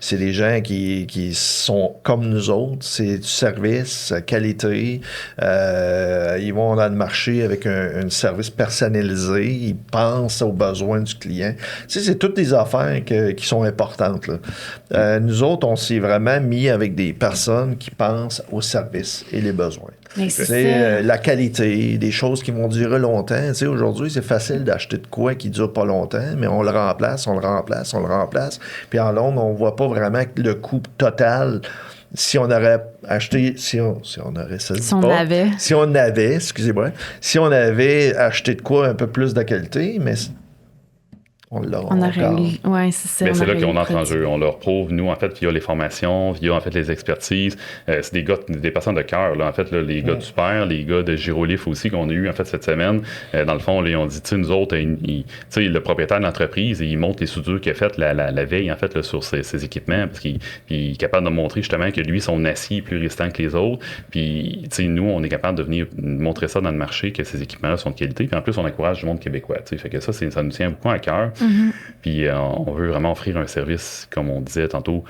c'est des gens qui sont comme nous autres. C'est du service, service qualité. Ils vont dans le marché avec un service personnalisé. Ils pensent aux besoins du client. Tu sais, c'est toutes des affaires qui sont importantes, là. Nous autres, on s'est vraiment mis avec des personnes qui pensent au service et les besoins. C'est la qualité, des choses qui vont durer longtemps. Tu sais, aujourd'hui, c'est facile d'acheter de quoi qui ne dure pas longtemps, mais on le remplace. Puis en long, on ne voit pas vraiment le coût total. Si on aurait acheté, si on avait acheté de quoi un peu plus de qualité, mais on aurait eu. Oui, c'est ça. Mais c'est là qu'on entre en jeu. On leur prouve, nous, en fait, via les formations, via, en fait, les expertises. C'est des personnes de cœur, là. En fait, là, les gars du Super, les gars de Girolif aussi, qu'on a eu, en fait, cette semaine. Dans le fond, là, ils ont dit, tu sais, nous autres, tu sais, le propriétaire de l'entreprise, il montre les soudures qu'il a faites la veille, en fait, là, sur ses équipements, parce qu'il est capable de montrer, justement, que lui, son acier est plus résistant que les autres. Puis, tu sais, nous, on est capable de venir montrer ça dans le marché, que ces équipements-là sont de qualité. Puis, en plus, on encourage le monde québécois, tu sais. Fait que ça nous tient beaucoup à cœur. Puis on veut vraiment offrir un service, comme on disait tantôt,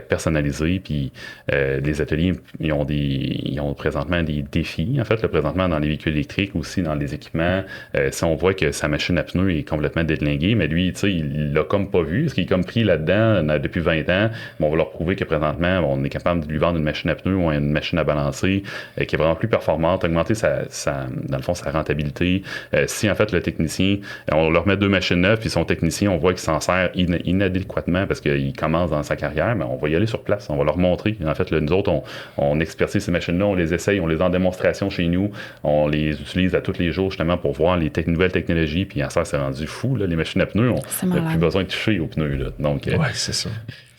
personnalisé. Puis les ateliers, ils ont présentement des défis, en fait, présentement dans les véhicules électriques, aussi dans les équipements. Si on voit que sa machine à pneus est complètement déglinguée, mais lui, tu sais, il l'a comme pas vu, parce qu'il est comme pris là-dedans depuis 20 ans. Bon, on va leur prouver que présentement, on est capable de lui vendre une machine à pneus ou une machine à balancer qui est vraiment plus performante, augmenter dans le fond, sa rentabilité. Si, en fait, le technicien, on leur met 2 machines neuves, puis son technicien, on voit qu'il s'en sert inadéquatement parce qu'il commence dans sa carrière, mais on va y aller sur place, on va leur montrer. En fait, là, nous autres, on expertise ces machines-là, on les essaye, on les a en démonstration chez nous, on les utilise à tous les jours justement pour voir les nouvelles technologies, puis en ça, c'est rendu fou, là, les machines à pneus, on n'a plus besoin de toucher aux pneus. Là. Donc, c'est ça.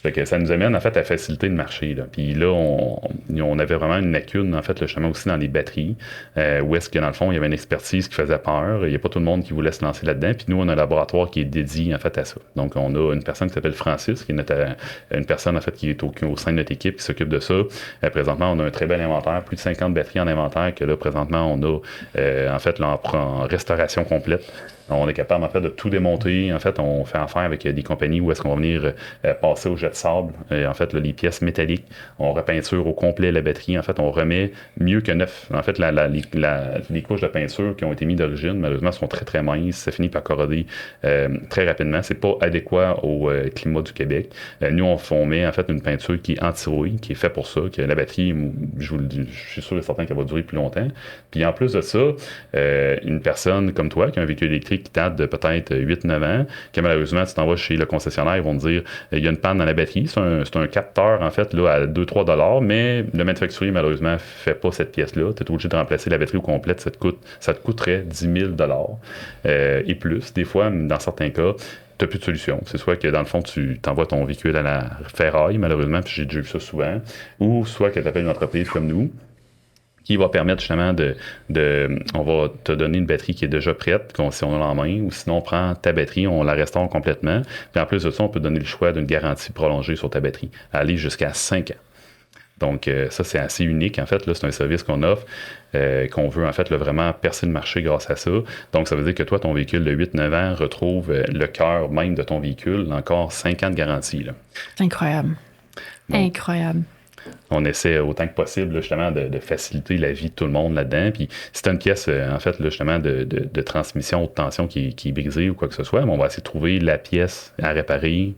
Fait que ça nous amène en fait à faciliter le marché. Là. Puis là, on avait vraiment une lacune, en fait, le chemin aussi dans les batteries, où est-ce que dans le fond, il y avait une expertise qui faisait peur. Il n'y a pas tout le monde qui voulait se lancer là-dedans. Puis nous, on a un laboratoire qui est dédié en fait à ça. Donc, on a une personne qui s'appelle Francis, qui est une personne en fait qui est au sein de notre équipe, qui s'occupe de ça. Présentement, on a un très bel inventaire, plus de 50 batteries en inventaire, que là, présentement, on a en fait là, en restauration complète. On est capable, en fait, de tout démonter. En fait, on fait affaire avec des compagnies où est-ce qu'on va venir passer au jet de sable. En fait, là, les pièces métalliques, on repeinture au complet la batterie. En fait, on remet mieux que neuf. En fait, les couches de peinture qui ont été mises d'origine, malheureusement, sont très, très minces. Ça finit par corroder très rapidement. C'est pas adéquat au climat du Québec. Nous, on met, en fait, une peinture qui est anti-rouille, qui est faite pour ça, que la batterie, je suis sûr et certain qu'elle va durer plus longtemps. Puis, en plus de ça, une personne comme toi, qui a un véhicule électrique qui date de peut-être 8-9 ans, que malheureusement, tu t'en vas chez le concessionnaire, ils vont te dire il y a une panne dans la batterie. C'est un capteur, en fait, là, à 2-3 $, mais le manufacturier, malheureusement, ne fait pas cette pièce-là. Tu es obligé de remplacer la batterie au complète. Ça te coûterait 10 000 $ et plus. Des fois, dans certains cas, tu n'as plus de solution. C'est soit que, dans le fond, tu t'envoies ton véhicule à la ferraille, malheureusement, puis j'ai déjà vu ça souvent, ou soit que tu appelles une entreprise comme nous, qui va permettre justement on va te donner une batterie qui est déjà prête, si on l'a en main, ou sinon on prend ta batterie, on la restaure complètement, puis en plus de ça, on peut donner le choix d'une garantie prolongée sur ta batterie, aller jusqu'à 5 ans. Donc ça, c'est assez unique, en fait, là, c'est un service qu'on offre, qu'on veut, en fait, là, vraiment percer le marché grâce à ça. Donc ça veut dire que toi, ton véhicule de 8-9 ans retrouve le cœur même de ton véhicule, encore 5 ans de garantie. Là. C'est incroyable. Donc, incroyable. On essaie autant que possible, là, justement, de faciliter la vie de tout le monde là-dedans. Puis si tu as une pièce, en fait, là, justement, de transmission haute tension qui est brisée ou quoi que ce soit, on va essayer de trouver la pièce à réparer.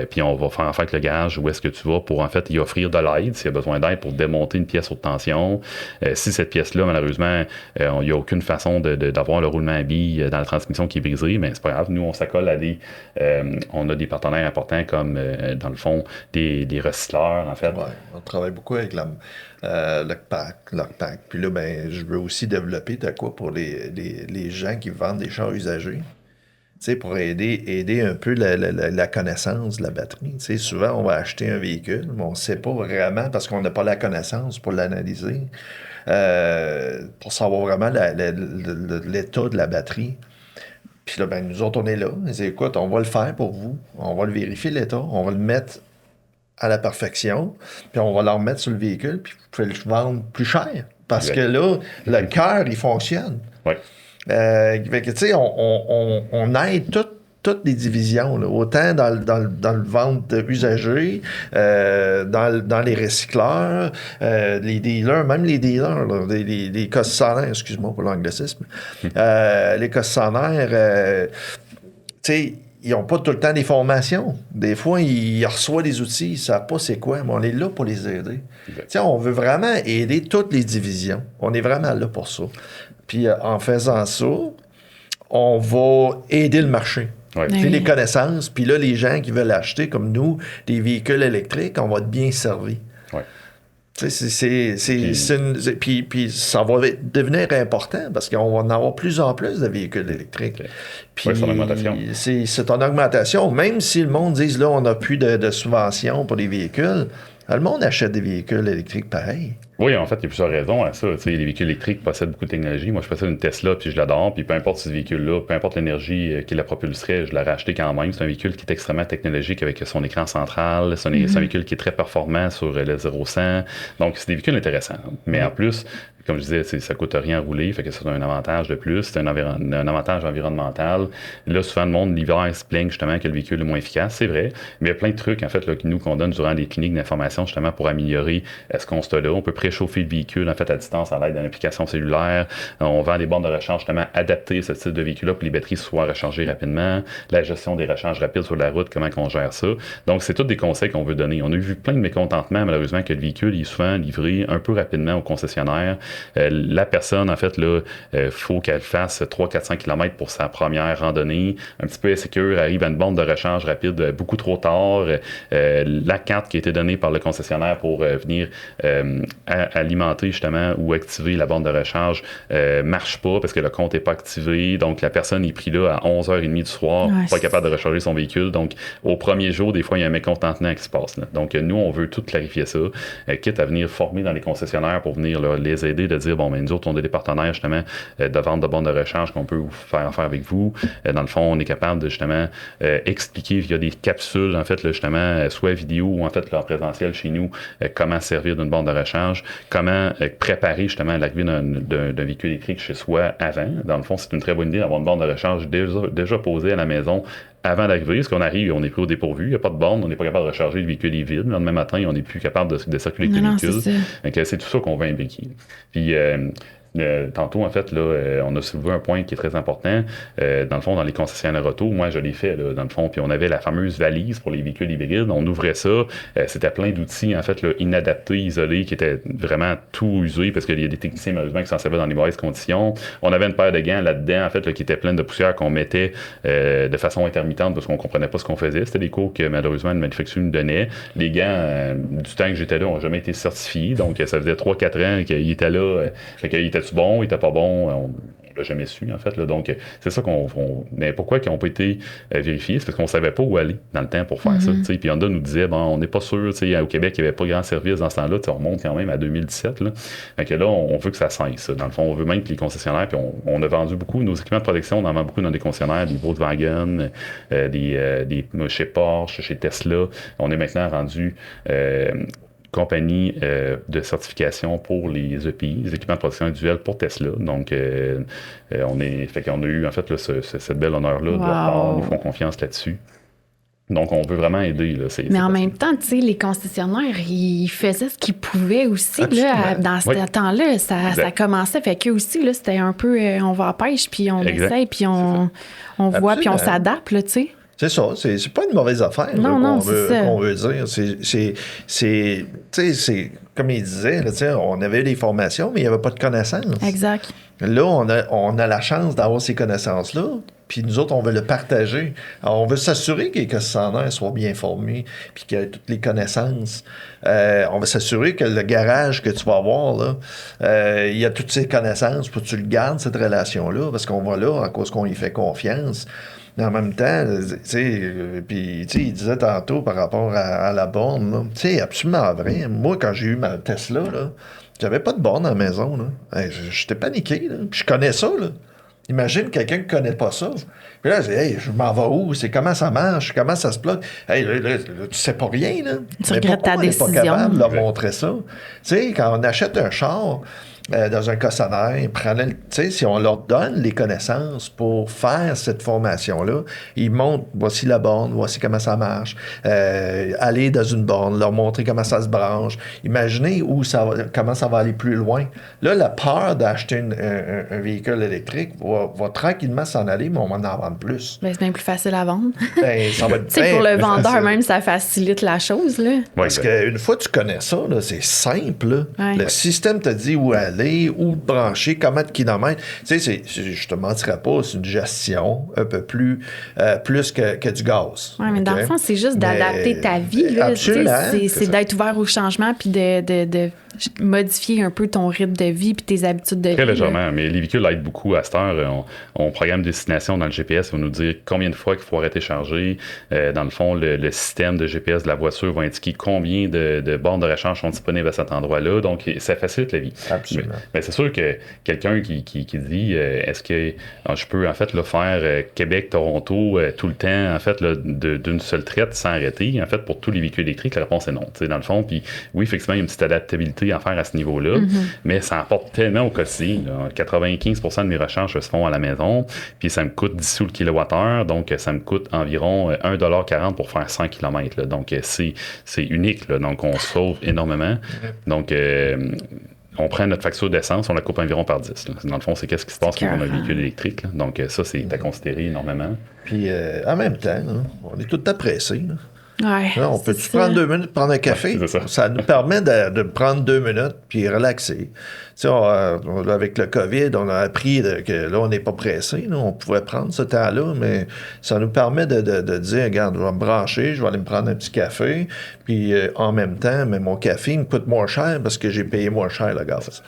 Puis on va faire avec le garage où est-ce que tu vas pour, en fait, y offrir de l'aide s'il y a besoin d'aide pour démonter une pièce haute tension. Si cette pièce-là, malheureusement, il n'y a aucune façon d'avoir le roulement à billes dans la transmission qui est brisée, mais c'est pas grave. Nous, on s'accole à on a des partenaires importants comme, dans le fond, des recycleurs, en fait. Ouais, on travaille beaucoup avec Lockpack. Puis là, ben, je veux aussi développer de quoi pour les gens qui vendent des chars usagés. Tu sais, pour aider un peu la connaissance de la batterie. Tu sais, souvent, on va acheter un véhicule, mais on ne sait pas vraiment parce qu'on n'a pas la connaissance pour l'analyser, pour savoir vraiment l'état de la batterie. Puis là, ben, nous autres, on est là. On dit, écoute, on va le faire pour vous. On va le vérifier, l'état. On va le mettre à la perfection, puis on va le remettre sur le véhicule, puis vous pouvez le vendre plus cher. Parce que là, le cœur, il fonctionne. Oui. Tu sais, on aide toutes les divisions, là, autant dans le vente usagers, dans les recycleurs, les dealers, même les dealers, là, les concessionnaires, excuse-moi pour l'anglicisme, les concessionnaires, tu sais, ils n'ont pas tout le temps des formations. Des fois, ils reçoivent des outils, ils ne savent pas c'est quoi, mais on est là pour les aider. T'sais, on veut vraiment aider toutes les divisions. On est vraiment là pour ça. Puis en faisant ça, on va aider le marché. Ouais. Oui. Les connaissances. Puis là, les gens qui veulent acheter, comme nous, des véhicules électriques, on va être bien servis. Ouais. Puis ça va devenir important parce qu'on va en avoir plus en plus de véhicules électriques. Puis c'est en augmentation. C'est en augmentation. Même si le monde dit là, on n'a plus de subventions pour les véhicules, le monde achète des véhicules électriques pareils. Oui, en fait, il y a plusieurs raisons à ça. Les véhicules électriques possèdent beaucoup de technologie. Moi, je possède une Tesla, puis je l'adore. Puis peu importe ce véhicule-là, peu importe l'énergie qui la propulserait, je l'aurais acheté quand même. C'est un véhicule qui est extrêmement technologique avec son écran central. C'est un véhicule qui est très performant sur le 0-100. Donc, c'est des véhicules intéressants. Mais en plus, comme je disais, ça coûte rien à rouler, fait que c'est un avantage de plus, c'est un avantage environnemental. Là, souvent, le monde, l'hiver, se plaigne justement que le véhicule est moins efficace, c'est vrai, mais il y a plein de trucs, en fait, là, qu'on donne durant les cliniques d'information, justement, pour améliorer ce constat-là. On peut préchauffer le véhicule, en fait, à distance, à l'aide d'une application cellulaire. On vend des bornes de recharge, justement, adaptées à ce type de véhicule-là pour que les batteries soient rechargées rapidement. La gestion des recharges rapides sur la route, comment on gère ça. Donc, c'est tous des conseils qu'on veut donner. On a vu plein de mécontentements, malheureusement, que le véhicule est souvent livré un peu rapidement au concessionnaire. La personne, en fait, là, faut qu'elle fasse 300-400 km pour sa première randonnée. Un petit peu insécure, arrive à une borne de recharge rapide beaucoup trop tard. La carte qui a été donnée par le concessionnaire pour venir alimenter, justement, ou activer la borne de recharge marche pas parce que le compte n'est pas activé. Donc, la personne est prise là à 11h30 du soir, pas capable de recharger son véhicule. Donc, au premier jour, des fois, il y a un mécontentement qui se passe. Là. Donc, nous, on veut tout clarifier ça, quitte à venir former dans les concessionnaires pour venir là, les aider, de dire, bon, mais nous autres, on a des partenaires, justement, de vente de bornes de recharge qu'on peut vous faire affaire avec vous. Dans le fond, on est capable de, justement, expliquer via des capsules, en fait, là, justement, soit vidéo ou, en fait, là, en présentiel chez nous, comment servir d'une borne de recharge, comment préparer, justement, l'arrivée d'un véhicule électrique chez soi avant. Dans le fond, c'est une très bonne idée d'avoir une borne de recharge déjà posée à la maison avant d'arriver, parce qu'on arrive et on est pris au dépourvu, il n'y a pas de borne, on n'est pas capable de recharger, le véhicule est vide. Le lendemain matin, on n'est plus capable de circuler avec le véhicule. Donc, c'est tout ça qu'on va impliquer. Puis, tantôt, en fait, là, on a soulevé un point qui est très important. Dans le fond, dans les concessionnaires auto, moi, je l'ai fait, là, dans le fond, puis on avait la fameuse valise pour les véhicules hybrides. On ouvrait ça. C'était plein d'outils, en fait, là, inadaptés, isolés, qui étaient vraiment tout usés parce qu'il y a des techniciens, malheureusement, qui s'en servaient dans les mauvaises conditions. On avait une paire de gants là-dedans, en fait, là, qui était pleine de poussière qu'on mettait de façon intermittente parce qu'on comprenait pas ce qu'on faisait. C'était des cours que, malheureusement, le manufacturier nous donnait. Les gants, du temps que j'étais là, n'ont jamais été certifiés. Donc, ça faisait 3-4 ans qu'ils étaient là. Fait qu'il était bon, il était pas bon, on l'a jamais su, en fait. Là. Donc, c'est ça mais pourquoi ils n'ont pas été vérifiés? C'est parce qu'on savait pas où aller dans le temps pour faire ça. T'sais. Puis Honda nous disait, bon, on n'est pas sûr, au Québec, il n'y avait pas grand service dans ce temps-là. On remonte quand même à 2017. Là. Fait que là, on veut que ça cesse. Dans le fond, on veut même que les concessionnaires, puis on a vendu beaucoup, nos équipements de protection, on en vend beaucoup dans des concessionnaires, des Volkswagen, chez Porsche, chez Tesla. On est maintenant rendu compagnie de certification pour les EPI, les équipements de protection individuelle pour Tesla. Donc, on a eu en fait là, cette belle honneur-là de leur part. Ils nous font confiance là-dessus. Donc, on veut vraiment aider. Là, mais en même temps, tu sais, les concessionnaires, ils faisaient ce qu'ils pouvaient aussi. Là, dans ce temps-là, ça commençait. Fait qu'eux aussi, là, c'était un peu, on va à pêche, puis on essaye, puis on voit, puis on s'adapte, là, tu sais. C'est ça, c'est pas une mauvaise affaire qu'on veut dire. C'est comme il disait, là, on avait des formations, mais il n'y avait pas de connaissances. Exact. Là, on a la chance d'avoir ces connaissances-là, puis nous autres, on veut le partager. Alors, on veut s'assurer que les concessionnaires soient bien formés, puis qu'il y ait toutes les connaissances. On veut s'assurer que le garage que tu vas avoir, là, il y a toutes ces connaissances pour que tu le gardes, cette relation-là, parce qu'on va là à cause qu'on y fait confiance. Mais en même temps, tu sais, puis il disait tantôt par rapport à la borne, tu sais, absolument vrai. Moi, quand j'ai eu ma Tesla, là, j'avais pas de borne à la maison, là. J'étais paniqué, là. Puis je connais ça, là. Imagine quelqu'un qui connaît pas ça. Puis là, je dis, hey, je m'en vais où? C'est comment ça marche? Comment ça se bloque? Hey, là, tu sais pas rien, là. Tu regrettes ta décision. On n'est pas capable de leur montrer ça. Tu sais, quand on achète un char, dans un questionnaire, si on leur donne les connaissances pour faire cette formation-là, ils montrent, voici la borne, voici comment ça marche, aller dans une borne, leur montrer comment ça se branche, imaginez comment ça va aller plus loin. Là, la peur d'acheter un véhicule électrique va tranquillement s'en aller, mais on va en vendre plus. Ben, c'est bien plus facile à vendre. Ben, ça va être pour le vendeur, facile. Même, ça facilite la chose. Là. Parce qu'une fois que tu connais ça, là, c'est simple. Là. Ouais. Le système te dit où aller, où te brancher, combien de kilomètres. Tu sais, je te mentirais pas, c'est une gestion un peu plus que du gaz. Oui, mais dans le fond, c'est juste d'adapter ta vie. Là, absolument. C'est d'être ouvert au changement puis de modifier un peu ton rythme de vie puis tes habitudes de vie. Très légèrement, mais les véhicules aident beaucoup à cette heure. On programme destination dans le GPS, on va nous dire combien de fois qu'il faut arrêter de charger. Dans le fond, le système de GPS de la voiture va indiquer combien de bornes de recharge sont disponibles à cet endroit-là. Donc, ça facilite la vie. Absolument. Mais c'est sûr que quelqu'un qui dit est-ce que je peux en fait faire Québec-Toronto tout le temps en fait là, d'une seule traite sans arrêter? En fait, pour tous les véhicules électriques, la réponse est non. Dans le fond, puis oui, effectivement, il y a une petite adaptabilité à faire à ce niveau-là, mais ça apporte tellement au quotidien. Là. 95% de mes recharges se font à la maison, puis ça me coûte 10 sous le kilowattheure, donc ça me coûte environ 1,40$ pour faire 100 km. Là. Donc c'est unique, là. Donc on sauve énormément. Donc on prend notre facture d'essence, on la coupe environ par 10. Là. Dans le fond, c'est qu'est-ce qui se passe quand on a un véhicule électrique. Là. Donc ça, c'est à considérer énormément. Puis en même temps, on est tout pressés. Ouais, on peut-tu prendre 2 minutes, prendre un café? Ça nous permet de prendre 2 minutes puis relaxer. Avec le COVID, on a appris que là, on n'est pas pressé. On pouvait prendre ce temps-là, mais ça nous permet de dire, regarde, je vais me brancher, je vais aller me prendre un petit café, puis en même temps, mais mon café il me coûte moins cher parce que j'ai payé moins cher le gaz.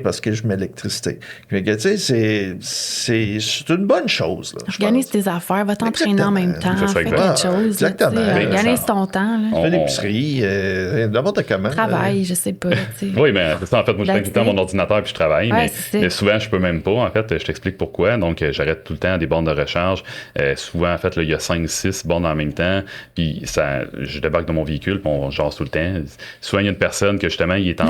Parce que je mets l'électricité. C'est une bonne chose. Organise tes affaires, va t'entraîner en même temps, fais quelque chose. Exactement. Organise ton temps. Fais l'épicerie, n'importe comment. Travaille, je sais pas. Oui, mais c'est ça, en fait, moi, je prends tout le temps mon ordinateur puis je travaille, mais souvent, je peux même pas. En fait, je t'explique pourquoi. Donc, j'arrête tout le temps des bornes de recharge. Souvent, en fait, là, il y a 5-6 bornes en même temps, puis je débarque dans mon véhicule, puis on jase tout le temps. Souvent, il y a une personne que, justement, il est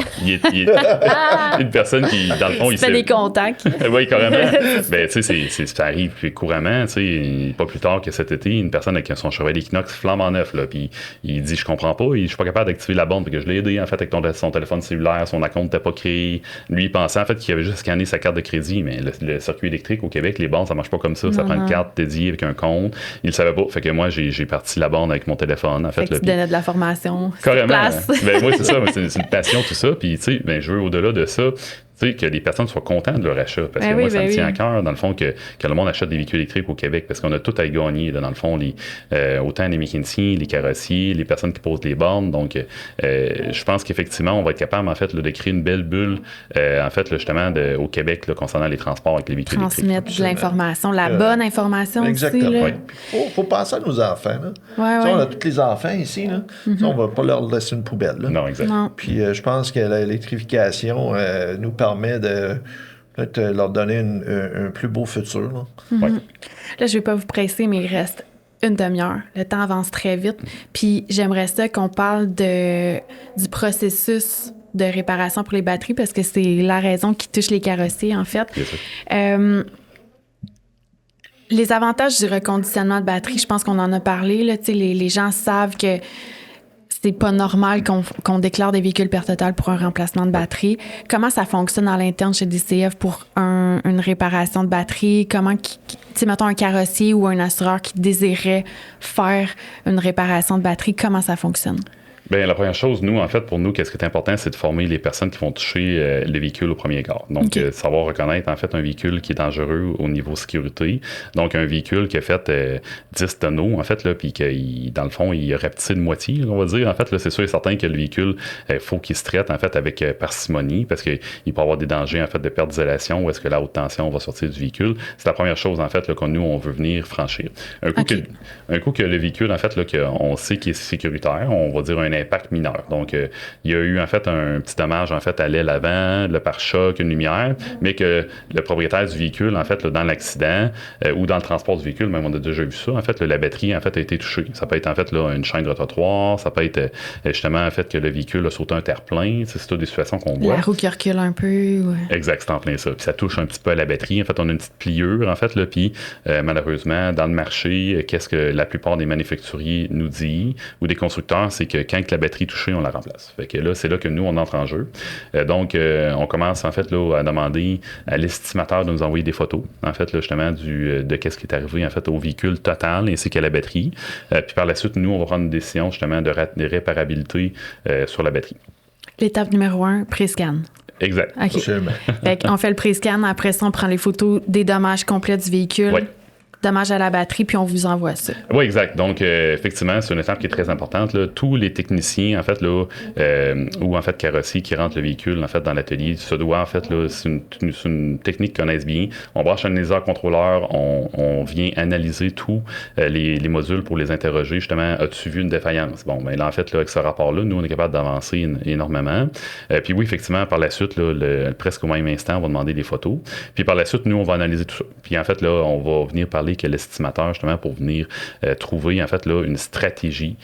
une personne qui, dans le fond, il fait des contacts. Oui, carrément. Ben, tu sais, ça arrive plus couramment, tu sais, pas plus tard que cet été, une personne avec son Chevrolet Equinox flambant neuf, là, puis il dit, je comprends pas, je suis pas capable d'activer la borne, puis que je l'ai aidé, en fait, avec son téléphone cellulaire, son compte n'était pas créé. Lui, il pensait, en fait, qu'il avait juste scanné sa carte de crédit, mais le circuit électrique au Québec, les bornes, ça marche pas comme ça. Ça prend une carte dédiée avec un compte. Il le savait pas. Fait que moi, j'ai parti la borne avec mon téléphone, en fait. Tu donnais de la formation. Carrément. Ben, moi, c'est ça. C'est une passion, tout ça. Puis, tu sais, ben, je veux au-delà de ça, que les personnes soient contentes de leur achat. Parce que moi, ça me tient à cœur, dans le fond, que le monde achète des véhicules électriques au Québec, parce qu'on a tout à y gagner, là, dans le fond, autant les mécaniciens, les carrossiers, les personnes qui posent les bornes. Donc, je pense qu'effectivement, on va être capable, en fait, de créer une belle bulle, en fait, là, justement, au Québec, là, concernant les transports avec les véhicules électriques. Transmettre de l'information, la bonne information exactement. aussi. Il faut penser à nos enfants. Là. On a tous les enfants ici. Là. On ne va pas leur laisser une poubelle. Là. Non, exactement. Puis, je pense que l'électrification nous permet de peut-être leur donner un plus beau futur. Là, Là je ne vais pas vous presser, mais il reste une demi-heure. Le temps avance très vite. Puis j'aimerais ça qu'on parle du processus de réparation pour les batteries, parce que c'est la raison qui touche les carrossiers, en fait. Les avantages du reconditionnement de batterie, je pense qu'on en a parlé. Là, les gens savent que c'est pas normal qu'on déclare des véhicules perte totale pour un remplacement de batterie. Comment ça fonctionne à l'interne chez DCF pour une réparation de batterie? Comment, mettons un carrossier ou un assureur qui désirait faire une réparation de batterie, comment ça fonctionne? Bien, la première chose, nous, en fait, pour nous, qu'est-ce qui est important, c'est de former les personnes qui vont toucher les véhicules au premier quart. Donc, savoir reconnaître, en fait, un véhicule qui est dangereux au niveau sécurité. Donc, un véhicule qui a fait 10 tonneaux, en fait, là, puis dans le fond, il a rapetissé de moitié, on va dire. En fait, là, c'est sûr et certain que le véhicule, faut qu'il se traite, en fait, avec parcimonie, parce qu'il peut avoir des dangers, en fait, de perte d'isolation, ou est-ce que la haute tension va sortir du véhicule. C'est la première chose, en fait, là, que nous, on veut venir franchir. Un coup que le véhicule, en fait, là, qu'on sait qu'il est sécuritaire, on va dire un impact mineur. Donc, il y a eu en fait un petit dommage en fait à l'aile avant, le pare-choc, une lumière, mais que le propriétaire du véhicule, en fait, là, dans l'accident ou dans le transport du véhicule, même on a déjà vu ça, en fait, la batterie en fait a été touchée. Ça peut être en fait là, une chaîne rotatoire, ça peut être justement en fait que le véhicule a sauté un terre-plein. C'est toutes des situations qu'on voit. La roue qui recule un peu. Ouais. Exact, c'est en plein ça. Puis ça touche un petit peu à la batterie. En fait, on a une petite pliure, en fait, là, puis malheureusement, dans le marché, qu'est-ce que la plupart des manufacturiers nous disent, ou des constructeurs, c'est que quand la batterie est touchée, on la remplace. Fait que là, c'est là que nous, on entre en jeu. Donc, on commence, en fait, là, à demander à l'estimateur de nous envoyer des photos, en fait, là, justement, de qu'est-ce qui est arrivé, en fait, au véhicule total, ainsi qu'à la batterie. Puis par la suite, nous, on va prendre une décision, justement, de réparabilité sur la batterie. L'étape numéro 1, pré-scan. Exact. Okay. Fait on fait le pré-scan, après ça, on prend les photos des dommages complets du véhicule. Ouais. Dommages à la batterie, puis on vous envoie ça. Oui, exact. Donc, effectivement, c'est une étape qui est très importante. Là. Tous les techniciens, en fait, là, ou en fait, carrossiers qui rentrent le véhicule, en fait, dans l'atelier, se doit, en fait, là, c'est une technique qu'ils connaissent bien. On branche un analyseur contrôleur, on vient analyser tous les modules pour les interroger, justement, as-tu vu une défaillance? Bon, ben là, en fait, là, avec ce rapport-là, nous, on est capable d'avancer énormément. Puis oui, effectivement, par la suite, là, presque au même instant, on va demander des photos. Puis par la suite, nous, on va analyser tout ça. Puis en fait, là, on va venir parler que l'estimateur, justement, pour venir trouver, en fait, là, une stratégie,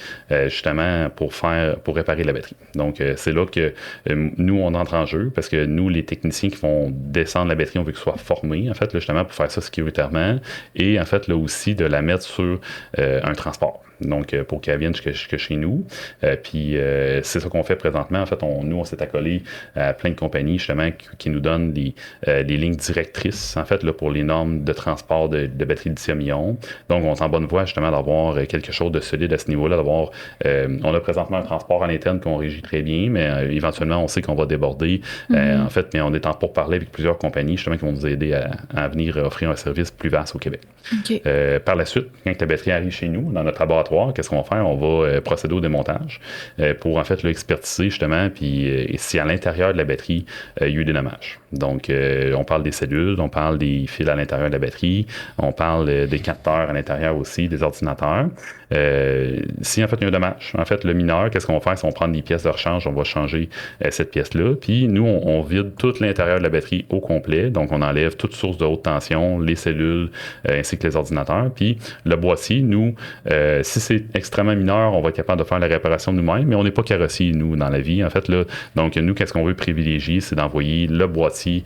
justement, pour réparer la batterie. Donc, c'est là que nous, on entre en jeu, parce que nous, les techniciens qui vont descendre la batterie, on veut qu'ils soient formés, en fait, là, justement, pour faire ça sécuritairement, et, en fait, là, aussi, de la mettre sur un transport. Donc, pour qu'elle vienne jusque chez nous. Puis, c'est ça qu'on fait présentement. En fait, nous, on s'est accolé à plein de compagnies, justement, qui nous donnent les lignes directrices, en fait, là, pour les normes de transport de batteries lithium-ion. Donc, on est en bonne voie, justement, d'avoir quelque chose de solide à ce niveau-là, on a présentement un transport à l'interne qu'on régit très bien, mais éventuellement, on sait qu'on va déborder. En fait, mais on est en pourparlers avec plusieurs compagnies, justement, qui vont nous aider à venir offrir un service plus vaste au Québec. Okay. Par la suite, quand la batterie arrive chez nous, dans notre laboratoire, qu'est-ce qu'on va faire? On va procéder au démontage pour, en fait, expertiser, justement, puis si à l'intérieur de la batterie, il y a eu des dommages. Donc, on parle des cellules, on parle des fils à l'intérieur de la batterie, on parle des capteurs à l'intérieur aussi, des ordinateurs. Si, en fait, il y a un dommage, en fait, le mineur, qu'est-ce qu'on va faire? Si on prend des pièces de rechange, on va changer cette pièce-là. Puis, nous, on vide tout l'intérieur de la batterie au complet. Donc, on enlève toute source de haute tension, les cellules, ainsi que les ordinateurs. Puis, le boîtier, nous, si c'est extrêmement mineur, on va être capable de faire la réparation nous-mêmes, mais on n'est pas carrossier, nous, dans la vie, en fait, là. Donc, nous, qu'est-ce qu'on veut privilégier? C'est d'envoyer le boîtier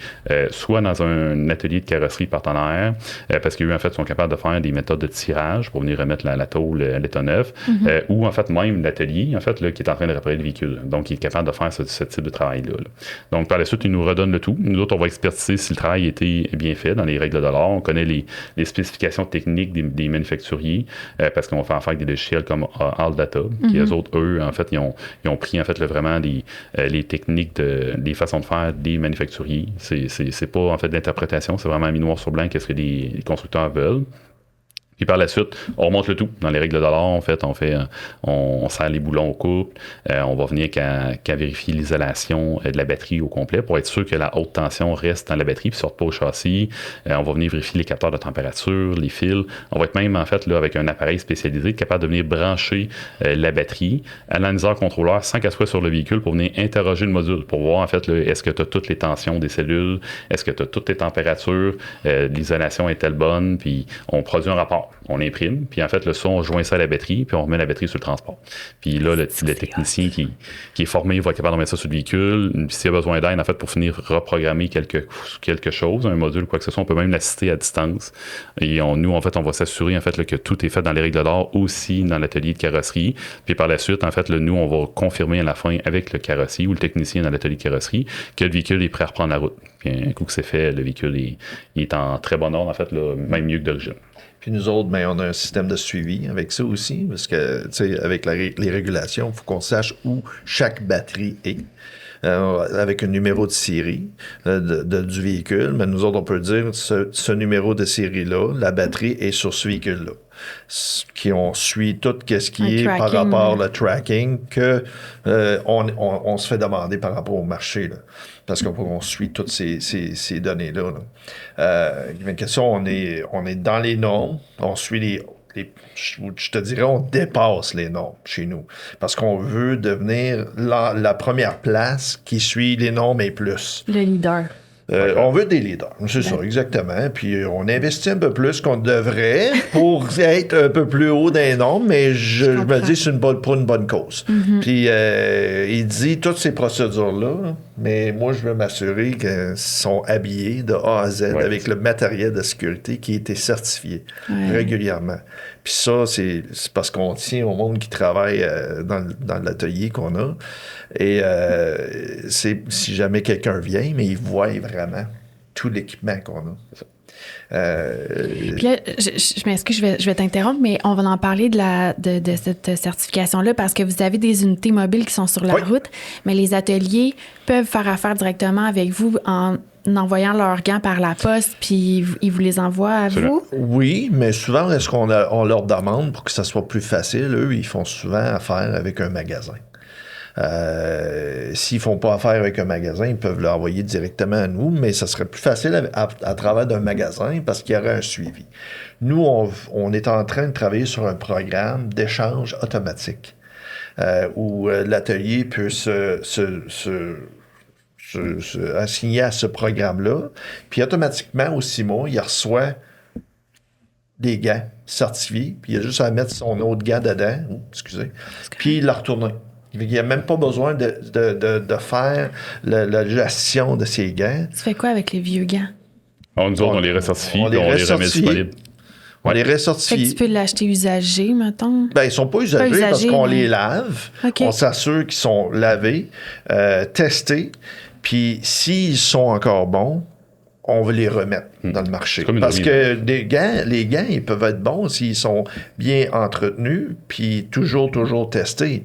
soit dans un atelier de carrosserie partenaire, parce qu'eux, en fait, sont capables de faire des méthodes de tirage pour venir remettre la tôle à l'état neuf, ou, en fait, même l'atelier, en fait, là, qui est en train de réparer le véhicule. Donc, il est capable de faire ce type de travail-là. Là. Donc, par la suite, ils nous redonnent le tout. Nous autres, on va expertiser si le travail était bien fait dans les règles de l'art. On connaît les spécifications techniques des manufacturiers, parce qu'on va faire affaire avec des logiciels comme AllData, qui eux autres, en fait, ils ont pris, en fait, vraiment les techniques, les façons de faire des manufacturiers. C'est pas, en fait, d'interprétation, c'est vraiment mis noir sur blanc qu'est-ce que les constructeurs veulent. Puis par la suite, on remonte le tout dans les règles de l'art. En fait, on serre les boulons au couple. On va venir qu'à vérifier l'isolation de la batterie au complet pour être sûr que la haute tension reste dans la batterie et ne sorte pas au châssis. On va venir vérifier les capteurs de température, les fils. On va être même, en fait, là, avec un appareil spécialisé capable de venir brancher la batterie à l'analyseur contrôleur sans qu'elle soit sur le véhicule pour venir interroger le module pour voir, en fait, là, est-ce que tu as toutes les tensions des cellules, est-ce que tu as toutes les températures, l'isolation est-elle bonne, puis on produit un rapport. On imprime, puis en fait, le son, on joint ça à la batterie, puis on remet la batterie sur le transport. Puis là, le technicien qui est formé va être capable de mettre ça sur le véhicule. S'il y a besoin d'aide, en fait, pour finir reprogrammer quelque chose, un module, quoi que ce soit, on peut même l'assister à distance. Et nous, en fait, on va s'assurer, en fait, là, que tout est fait dans les règles d'art, aussi dans l'atelier de carrosserie. Puis par la suite, en fait, là, nous, on va confirmer à la fin avec le carrossier ou le technicien dans l'atelier de carrosserie que le véhicule est prêt à reprendre la route. Puis un coup que c'est fait, le véhicule il est en très bon ordre, en fait, là, même mieux que d'origine. Puis nous autres, ben, on a un système de suivi avec ça aussi, parce que, tu sais, avec les régulations, il faut qu'on sache où chaque batterie est. Avec un numéro de série du véhicule, mais nous autres, on peut dire ce numéro de série-là, la batterie est sur ce véhicule-là. On suit tout ce qui est par rapport au tracking que on se fait demander par rapport au marché, là, parce qu'on suit toutes ces données-là. Une question, on est dans les normes, on suit je te dirais, on dépasse les normes chez nous. Parce qu'on veut devenir la première place qui suit les normes et plus. Le leader. On veut des leaders, c'est ça, exactement. Puis on investit un peu plus qu'on devrait pour être un peu plus haut dans les normes, mais je me dis c'est pour une bonne cause. Puis il dit toutes ces procédures-là, mais moi je veux m'assurer qu'elles sont habillées de A à Z avec le matériel de sécurité qui a été certifié régulièrement. Puis ça, c'est parce qu'on tient au monde qui travaille dans l'atelier qu'on a. Et si jamais quelqu'un vient, mais il voit vraiment tout l'équipement qu'on a. Puis là, je m'excuse, je vais t'interrompre, mais on va en parler de cette certification-là parce que vous avez des unités mobiles qui sont sur la route, mais les ateliers peuvent faire affaire directement avec vous en envoyant leurs gants par la poste, puis ils vous les envoient à vous? Oui, mais souvent, est-ce qu'on leur demande pour que ça soit plus facile? Eux, ils font souvent affaire avec un magasin. S'ils font pas affaire avec un magasin, ils peuvent l'envoyer directement à nous, mais ça serait plus facile à travers d'un magasin parce qu'il y aurait un suivi. Nous, on est en train de travailler sur un programme d'échange automatique où l'atelier peut assigner à ce programme-là, puis automatiquement, aux 6 mois, il reçoit des gants certifiés, puis il a juste à mettre son autre gant dedans, puis il l'a retourné. Il n'y a même pas besoin de faire la gestion de ces gants. Tu fais quoi avec les vieux gants? Nous autres, on les recertifie, on les remet disponibles. On les recertifie. Fait que tu peux l'acheter usagé, mettons? Ben, ils sont pas usagés parce qu'on les lave. Okay. On s'assure qu'ils sont lavés, testés. Puis, s'ils sont encore bons, on va les remettre dans le marché. Parce que les gants, ils peuvent être bons s'ils sont bien entretenus, puis toujours testés.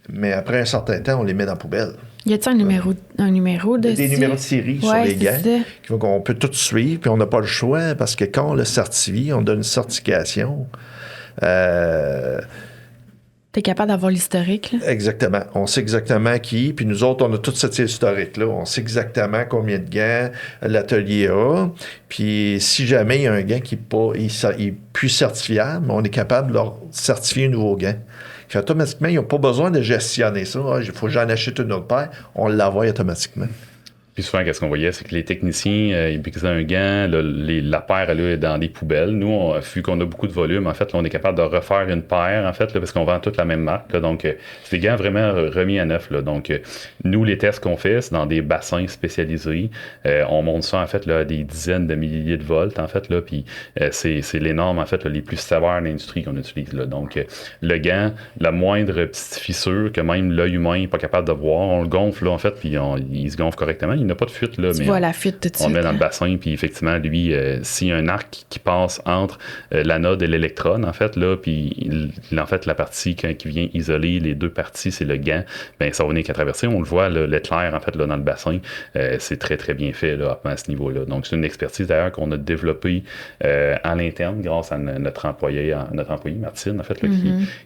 Mais après un certain temps, on les met dans la poubelle. Y a-t-il un numéro dessus? Des numéros de série sur les gants qu'on peut tout suivre, puis on n'a pas le choix, parce que quand on le certifie, on donne une certification. T'es capable d'avoir l'historique, là? Exactement. On sait exactement qui. Puis nous autres, on a tout cet historique-là. On sait exactement combien de gants l'atelier a. Puis si jamais il y a un gant qui est plus certifiable, on est capable de leur certifier un nouveau gant. Puis automatiquement, ils n'ont pas besoin de gestionner ça. Il faut que j'en achète une autre paire. On l'envoie automatiquement. Puis souvent, qu'est-ce qu'on voyait, c'est que les techniciens, ils piquaient un gant, la paire, elle est dans des poubelles. Nous, vu qu'on a beaucoup de volume, en fait, là, on est capable de refaire une paire, en fait, là, parce qu'on vend toute la même marque. Là, donc, c'est des gants vraiment remis à neuf. Là, donc, nous, les tests qu'on fait, c'est dans des bassins spécialisés. On monte ça, en fait, là, à des dizaines de milliers de volts, en fait, là, puis c'est les normes, en fait, là, les plus sévères de l'industrie qu'on utilise. Là. Donc, le gant, la moindre petite fissure que même l'œil humain n'est pas capable de voir, on le gonfle, là, en fait, puis il se gonfle correctement. Il n'a pas de fuite, là, tu mais vois la fuite tout de suite. On le met dans le bassin, puis effectivement, lui, s'il y a un arc qui passe entre l'anode et l'électrode, en fait, là, puis en fait, la partie qui vient isoler les deux parties, c'est le gant, bien, ça va venir qu'à traverser. On le voit, l'éclair, en fait, là, dans le bassin, c'est très, très bien fait, là, à ce niveau-là. Donc, c'est une expertise, d'ailleurs, qu'on a développée à l'interne grâce à notre employée, Martine, en fait, là,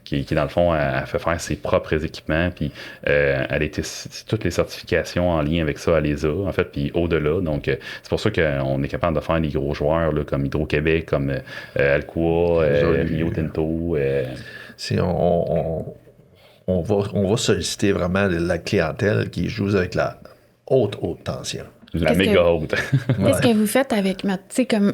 qui, dans le fond, a fait faire ses propres équipements, puis elle a été toutes les certifications en lien avec ça, elle les a, en fait, puis au-delà. Donc, c'est pour ça qu'on est capable de faire des gros joueurs là, comme Hydro-Québec, comme Alcoa, Rio Tinto. On va solliciter vraiment la clientèle qui joue avec la haute tension. La méga haute. Qu'est-ce que vous faites avec, tu sais, comme...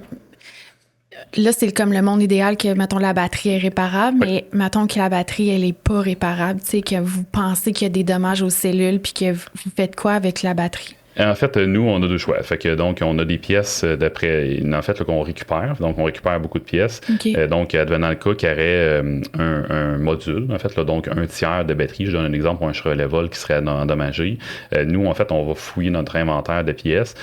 Là, c'est comme le monde idéal que, mettons, la batterie est réparable, mais mettons que la batterie, elle n'est pas réparable, tu sais, que vous pensez qu'il y a des dommages aux cellules, puis que vous faites quoi avec la batterie? En fait, nous, on a deux choix. Fait que, donc, on a des pièces d'après, en fait, là, qu'on récupère. Donc, on récupère beaucoup de pièces. Okay. Donc, advenant le cas qu'il y aurait un module, en fait, là, donc un tiers de batterie. Je donne un exemple pour un Chevrolet Volt qui serait endommagé. Nous, en fait, on va fouiller notre inventaire de pièces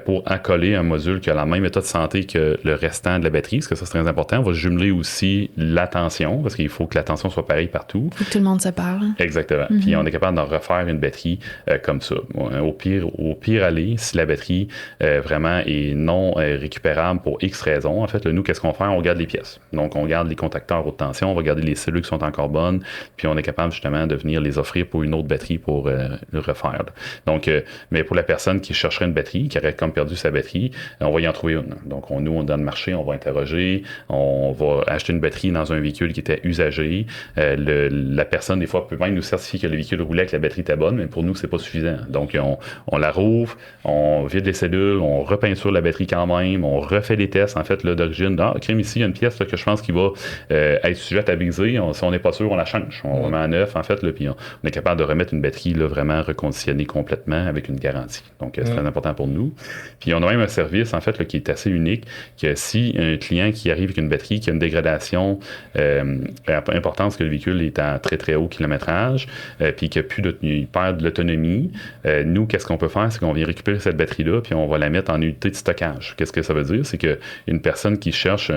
pour accoler un module qui a la même état de santé que le restant de la batterie, parce que ça, c'est très important. On va jumeler aussi la tension, parce qu'il faut que la tension soit pareille partout. Il faut que tout le monde se parle. Exactement. Puis, on est capable d'en refaire une batterie comme ça. Au pire, pire aller si la batterie vraiment est non récupérable pour X raisons. En fait, là, nous, qu'est-ce qu'on fait? On regarde les pièces. Donc, on regarde les contacteurs haute tension, on va regarder les cellules qui sont encore bonnes, puis on est capable justement de venir les offrir pour une autre batterie pour le refaire. Là. Donc, mais pour la personne qui chercherait une batterie, qui aurait comme perdu sa batterie, on va y en trouver une. Donc, nous, on est dans le marché, on va interroger, on va acheter une batterie dans un véhicule qui était usagé. La personne, des fois, peut même nous certifier que le véhicule roulait avec la batterie était bonne, mais pour nous, c'est pas suffisant. Donc, on la rouvre, on vide les cellules, on repeinture la batterie quand même, on refait les tests, en fait, là, d'origine. Crème, ici, il y a une pièce là, que je pense qui va être sujette à briser. Si on n'est pas sûr, on la change. On remet à neuf, en fait, là, puis on est capable de remettre une batterie là, vraiment reconditionnée complètement avec une garantie. Donc, c'est très important pour nous. Puis, on a même un service, en fait, là, qui est assez unique, que si un client qui arrive avec une batterie qui a une dégradation importante, parce que le véhicule est à très, très haut kilométrage, puis qu'il il perd de l'autonomie, nous, qu'est-ce qu'on peut faire? C'est qu'on vient récupérer cette batterie-là, puis on va la mettre en unité de stockage. Qu'est-ce que ça veut dire? C'est qu'une personne qui cherche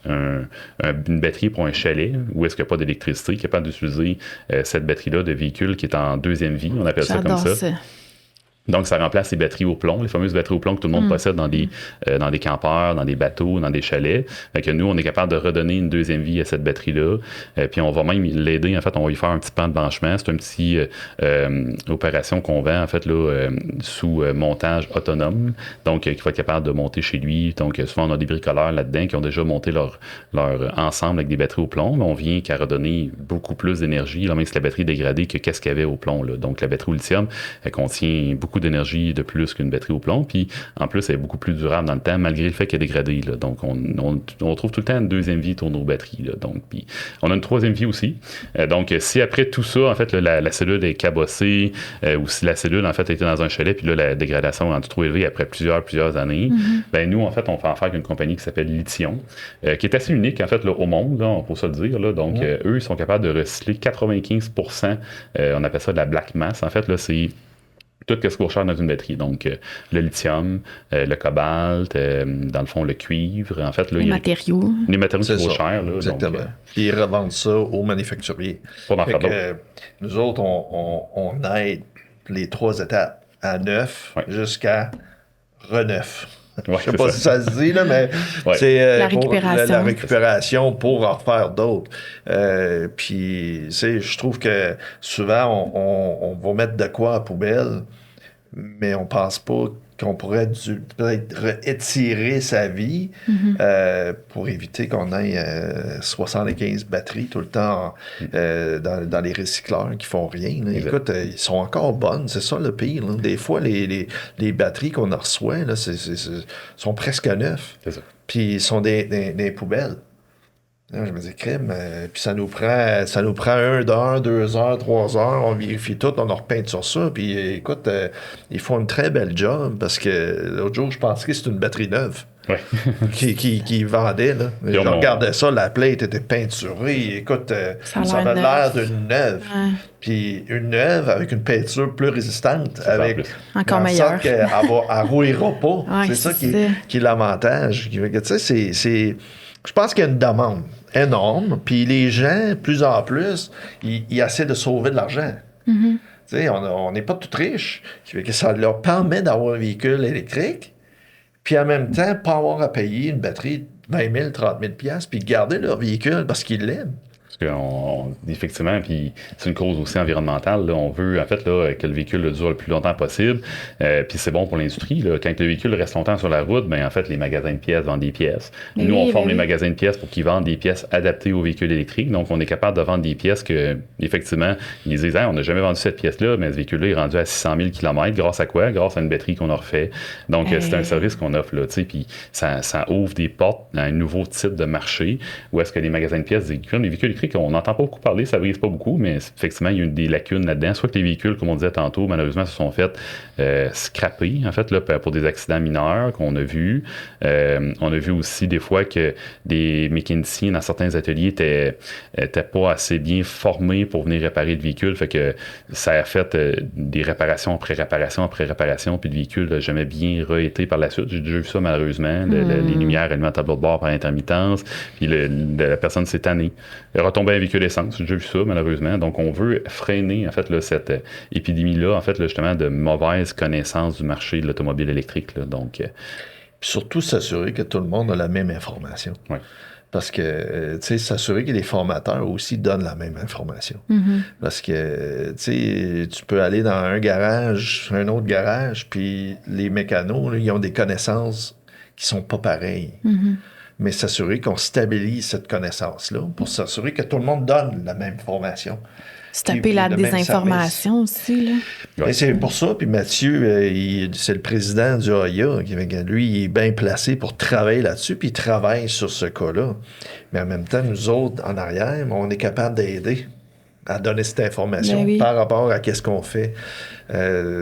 une batterie pour un chalet, où est-ce qu'il n'y a pas d'électricité, qui est capable d'utiliser cette batterie-là de véhicule qui est en deuxième vie, on appelle ça comme ça. Donc, ça remplace les batteries au plomb, les fameuses batteries au plomb que tout le monde possède dans des campeurs, dans des bateaux, dans des chalets. Fait que nous, on est capable de redonner une deuxième vie à cette batterie-là. Puis on va même l'aider. En fait, on va lui faire un petit pan de blanchiment. C'est une petite opération qu'on vend, en fait, là, sous montage autonome. Donc, qui va être capable de monter chez lui. Donc, souvent, on a des bricoleurs là-dedans qui ont déjà monté leur ensemble avec des batteries au plomb. Mais on vient qu'à redonner beaucoup plus d'énergie, là, même si la batterie est dégradée, que qu'est-ce qu'il y avait au plomb, là. Donc, la batterie au lithium, elle contient beaucoup d'énergie de plus qu'une batterie au plomb, puis en plus, elle est beaucoup plus durable dans le temps, malgré le fait qu'elle est dégradée. Là. Donc, on trouve tout le temps une deuxième vie pour nos batteries. Là. Donc, puis on a une troisième vie aussi. Donc, si après tout ça, en fait, là, la cellule est cabossée, ou si la cellule, en fait, était dans un chalet, puis là, la dégradation est rendu trop élevée après plusieurs années, ben nous, en fait, on fait affaire avec une compagnie qui s'appelle Lithium, qui est assez unique, en fait, là, au monde, là, on peut ça le dire. Là. Donc, eux, ils sont capables de recycler 95%, on appelle ça de la black mass. En fait, là, c'est tout ce qu'on cherche dans une batterie. Donc, le lithium, le cobalt, dans le fond, le cuivre. En fait, là, les matériaux. Les matériaux qui sont chers. Là, exactement. Donc, puis ils revendent ça aux manufacturiers. Pour en faire d'autres. Nous autres, on aide les 3 étapes à neuf jusqu'à reneuf. Ouais, je sais pas si ça se dit, là, mais c'est la récupération. La récupération pour en refaire d'autres. Puis, je trouve que souvent, on va mettre de quoi en poubelle, mais on pense pas qu'on pourrait peut-être étirer sa vie pour éviter qu'on ait 75 batteries tout le temps dans les recycleurs qui font rien. Là. Écoute, ils sont encore bonnes, c'est ça le pire. Là. Des fois, les batteries qu'on reçoit là, sont presque neufs. C'est ça. Puis ils sont des poubelles. Là, je me dis, crème, puis ça nous prend 1 heure, 2 heures, 3 heures, on vérifie tout, on en repeint sur ça, puis écoute, ils font une très belle job, parce que l'autre jour, je pensais que c'était une batterie neuve. Ouais. qui vendait, là. Je regardais ça, la plate était peinturée, écoute, ça avait l'air d'une neuve. Ouais. Puis une neuve avec une peinture plus résistante, avec encore meilleure. Elle rouillera pas. Ouais, c'est ça qui est l'avantage. Tu sais, je pense qu'il y a une demande énorme, puis les gens, plus en plus, ils essaient de sauver de l'argent. Mm-hmm. Tu sais, on n'est pas tous riches. Ça leur permet d'avoir un véhicule électrique, puis en même temps, pas avoir à payer une batterie de 20 000, 30 000 $, puis garder leur véhicule parce qu'ils l'aiment. Parce effectivement, puis c'est une cause aussi environnementale. Là. On veut, en fait, là, que le véhicule dure le plus longtemps possible. Puis c'est bon pour l'industrie. Là. Quand le véhicule reste longtemps sur la route, ben en fait, les magasins de pièces vendent des pièces. Nous, on forme les magasins de pièces pour qu'ils vendent des pièces adaptées aux véhicules électriques. Donc, on est capable de vendre des pièces que, effectivement, ils disent, on n'a jamais vendu cette pièce-là, mais ce véhicule-là est rendu à 600 000 km. Grâce à quoi? Grâce à une batterie qu'on a refait. Donc, c'est un service qu'on offre, là, tu sais, puis ça ouvre des portes à un nouveau type de marché où est-ce que les magasins de pièces, les véhicules électriques, on n'entend pas beaucoup parler, ça brise pas beaucoup, mais effectivement, il y a des lacunes là-dedans. Soit que les véhicules, comme on disait tantôt, malheureusement, se sont fait scraper, en fait, là, pour des accidents mineurs qu'on a vus. On a vu aussi des fois que des mécaniciens dans certains ateliers étaient pas assez bien formés pour venir réparer le véhicule, fait que ça a fait des réparations après réparation après réparation, puis le véhicule n'a jamais bien été par la suite. J'ai déjà vu ça, malheureusement. Les lumières allumées à tableau de bord par intermittence, puis la personne s'est tannée. Elle tomber un véhicule essence. J'ai déjà vu ça, malheureusement. Donc, on veut freiner, en fait, là, cette épidémie-là, en fait, là, justement, de mauvaise connaissance du marché de l'automobile électrique. Là. Donc, Puis surtout, s'assurer que tout le monde a la même information. Ouais. Parce que, tu sais, s'assurer que les formateurs aussi donnent la même information. Parce que, tu sais, tu peux aller dans un garage, un autre garage, puis les mécanos, là, ils ont des connaissances qui sont pas pareilles. Mais s'assurer qu'on stabilise cette connaissance-là pour s'assurer que tout le monde donne la même formation. Se taper la désinformation aussi, là. Ouais. Et c'est pour ça, puis Mathieu, c'est le président du AIA, lui, il est bien placé pour travailler là-dessus, puis il travaille sur ce cas-là. Mais en même temps, nous autres, en arrière, on est capable d'aider à donner cette information par rapport à qu'est-ce qu'on fait. Tu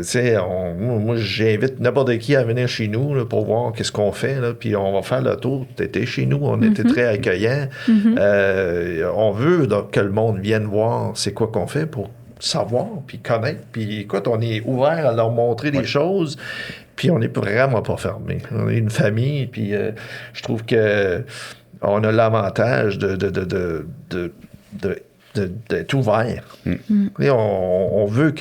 sais, moi, j'invite n'importe qui à venir chez nous là, pour voir qu'est-ce qu'on fait, là, puis on va faire le tour. T'étais chez nous, on était très accueillants. On veut donc que le monde vienne voir c'est quoi qu'on fait pour savoir, puis connaître. Puis écoute, on est ouvert à leur montrer des choses, puis on n'est vraiment pas fermé. On est une famille, puis je trouve que on a l'avantage d'être ouvert. Et on veut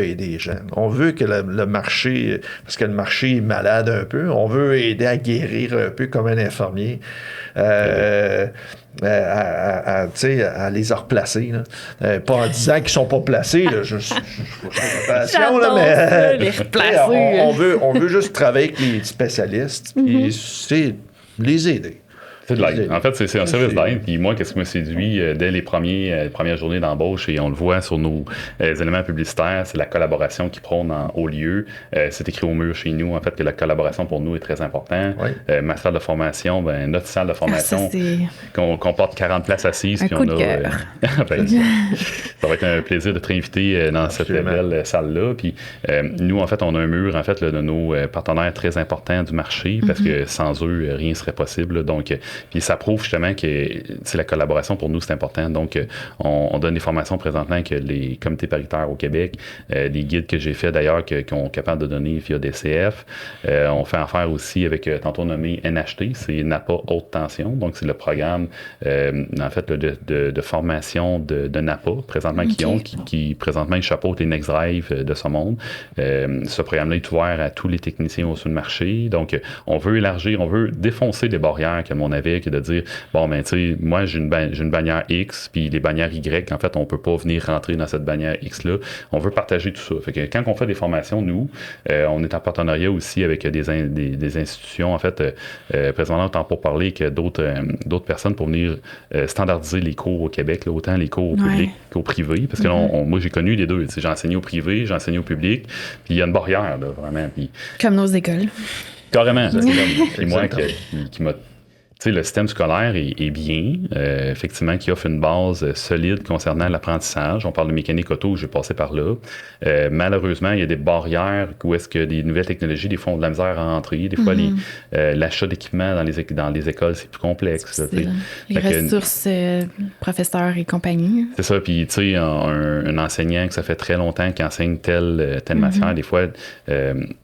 aider les gens. On veut que le marché, parce que le marché est malade un peu, on veut aider à guérir un peu comme un infirmier, à les replacer. Là. Pas en disant qu'ils sont pas placés. Là. Je attention, là, mais les replacer. On veut juste travailler avec les spécialistes et c'est les aider. C'est de l'aide. En fait, c'est un service d'aide. Puis moi, qu'est-ce qui me séduit dès les premières journées d'embauche, et on le voit sur nos éléments publicitaires, c'est la collaboration qui prône en haut lieu. C'est écrit au mur chez nous, en fait, que la collaboration pour nous est très importante. Ma salle de formation, notre salle de formation, comporte 40 places assises. Un coup de cœur. Ça va être un plaisir de te réinviter dans cette belle salle-là. Puis nous, en fait, on a un mur, en fait, là, de nos partenaires très importants du marché, parce que sans eux, rien ne serait possible. Là. Donc, puis ça prouve justement que la collaboration pour nous, c'est important. Donc, on donne des formations présentement avec les comités paritaires au Québec, des guides que j'ai fait d'ailleurs qu'on est capable de donner via DCF. On fait affaire aussi avec, tantôt nommé NHT, c'est NAPA Haute Tension. Donc, c'est le programme, en fait, de formation de NAPA, présentement, qui présentement, ils chapeautent les Next Drive de ce monde. Ce programme-là est ouvert à tous les techniciens au-dessus du marché. Donc, on veut élargir, on veut défoncer des barrières que mon avis, que de dire, bon, ben, tu sais, moi, j'ai une bannière X, puis les bannières Y, en fait, on peut pas venir rentrer dans cette bannière X-là. On veut partager tout ça. Fait que quand on fait des formations, nous, on est en partenariat aussi avec des institutions, en fait, présentement, on est pour parler que d'autres personnes pour venir standardiser les cours au Québec, là, autant les cours au public qu'au privé, parce que là, moi, j'ai connu les deux. J'ai enseigné au privé, j'ai enseigné au public, puis il y a une barrière, là, vraiment. Puis, comme nos écoles. Carrément. Puis moi, qui m'a... Tu sais, le système scolaire est bien, effectivement, qui offre une base solide concernant l'apprentissage. On parle de mécanique auto, j'ai passé par là. Malheureusement, il y a des barrières où est-ce que des nouvelles technologies, des fois, ont de la misère à entrer. Des fois, l'achat d'équipements dans les écoles, c'est plus complexe. Là, les ressources, professeurs et compagnie. C'est ça. Puis, tu sais, un enseignant que ça fait très longtemps qui enseigne telle matière, des fois, tu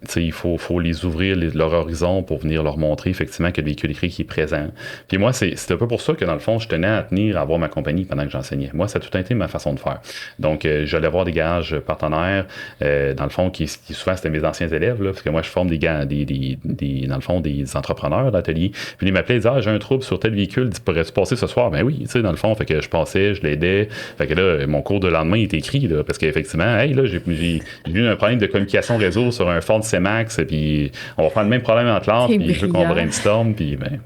sais, il faut les ouvrir leur horizon pour venir leur montrer, effectivement, que le véhicule électrique est présent. Puis moi, c'est un peu pour ça que, dans le fond, je tenais à tenir à avoir ma compagnie pendant que j'enseignais. Moi, ça a tout été ma façon de faire. Donc, j'allais voir des garages partenaires, dans le fond, qui souvent, c'était mes anciens élèves, là, parce que moi, je forme dans le fond, des entrepreneurs d'atelier. Puis ils m'appelaient, ils disaient, j'ai un trouble sur tel véhicule, pourrais-tu passer ce soir? Ben oui, tu sais, dans le fond, fait que je passais, je l'aidais. Fait que là, mon cours de lendemain est écrit, là, parce qu'effectivement, hey, là, j'ai eu un problème de communication réseau sur un Ford C-Max, puis on va faire le même problème en classe, puis je veux qu'on brainstorm, puis ben...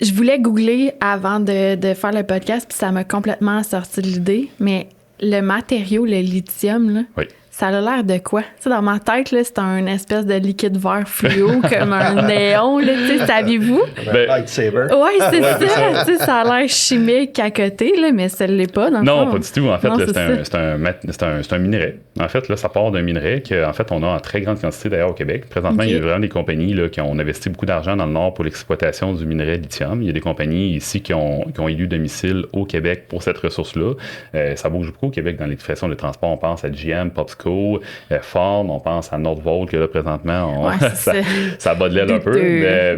Je voulais googler avant de faire le podcast, puis ça m'a complètement sorti de l'idée, mais le matériau, le lithium, là, ça a l'air de quoi? Tu sais, dans ma tête, là, c'est un espèce de liquide vert fluo, comme un néon, là, tu sais, saviez-vous? Lightsaber. Oui, c'est ça. Tu sais, ça a l'air chimique à côté, là, mais ça ne l'est pas, dans le fond. Non, pas du tout. En fait, c'est un minerai. En fait, là, ça part d'un minerai qu'en fait, on a en très grande quantité d'ailleurs au Québec. Présentement, il y a vraiment des compagnies là, qui ont investi beaucoup d'argent dans le Nord pour l'exploitation du minerai lithium. Il y a des compagnies ici qui ont élu domicile au Québec pour cette ressource-là. Ça bouge beaucoup au Québec dans l'expression de transport. On pense à GM, POPSCO, Eco, Ford, on pense à Nordvolt, que là, présentement, ça bat de l'aile un peu.